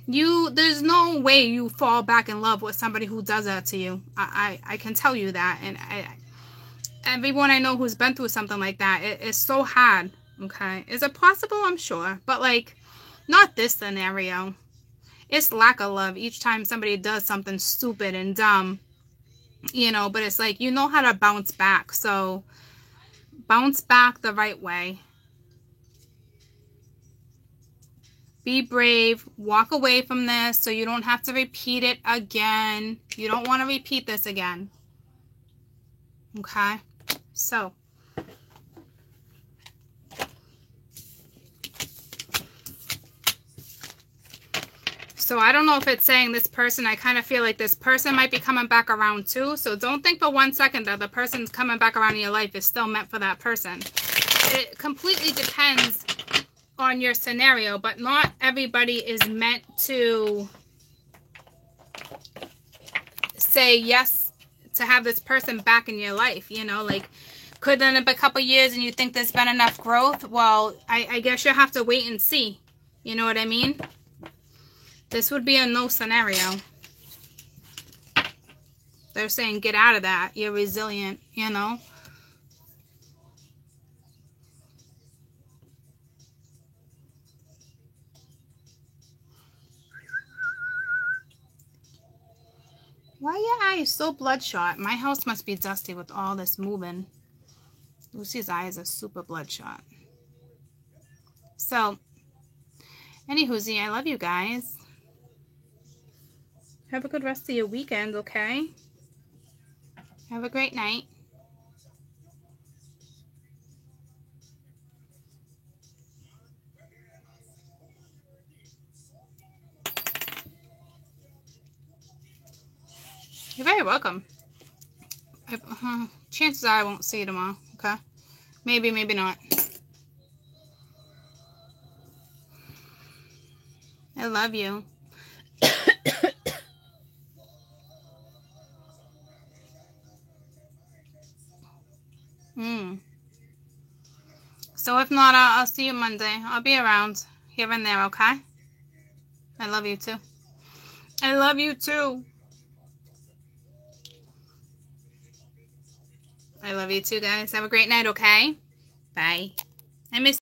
There's no way you fall back in love with somebody who does that to you. I can tell you that. And everyone I know who's been through something like that, it's so hard, okay? Is it possible? I'm sure. But, like, not this scenario. It's lack of love each time somebody does something stupid and dumb, you know, but it's like, you know how to bounce back. So bounce back the right way. Be brave. Walk away from this so you don't have to repeat it again. You don't want to repeat this again. Okay? So I don't know if it's saying this person, I kind of feel like this person might be coming back around too. So don't think for 1 second that the person's coming back around in your life is still meant for that person. It completely depends on your scenario, but not everybody is meant to say yes to have this person back in your life. You know, like, could in a couple years and you think there's been enough growth? Well, I guess you'll have to wait and see. You know what I mean? This would be a no scenario. They're saying get out of that. You're resilient, you know. Why are your eyes so bloodshot? My house must be dusty with all this moving. Lucy's eyes are super bloodshot. So, anywhoosie, I love you guys. Have a good rest of your weekend, okay? Have a great night. You're very welcome. Chances are I won't see you tomorrow, okay? Maybe, maybe not. I love you. So if not, I'll see you Monday. I'll be around here and there, okay? I love you too. I love you too. I love you too, guys. Have a great night, okay? Bye. I miss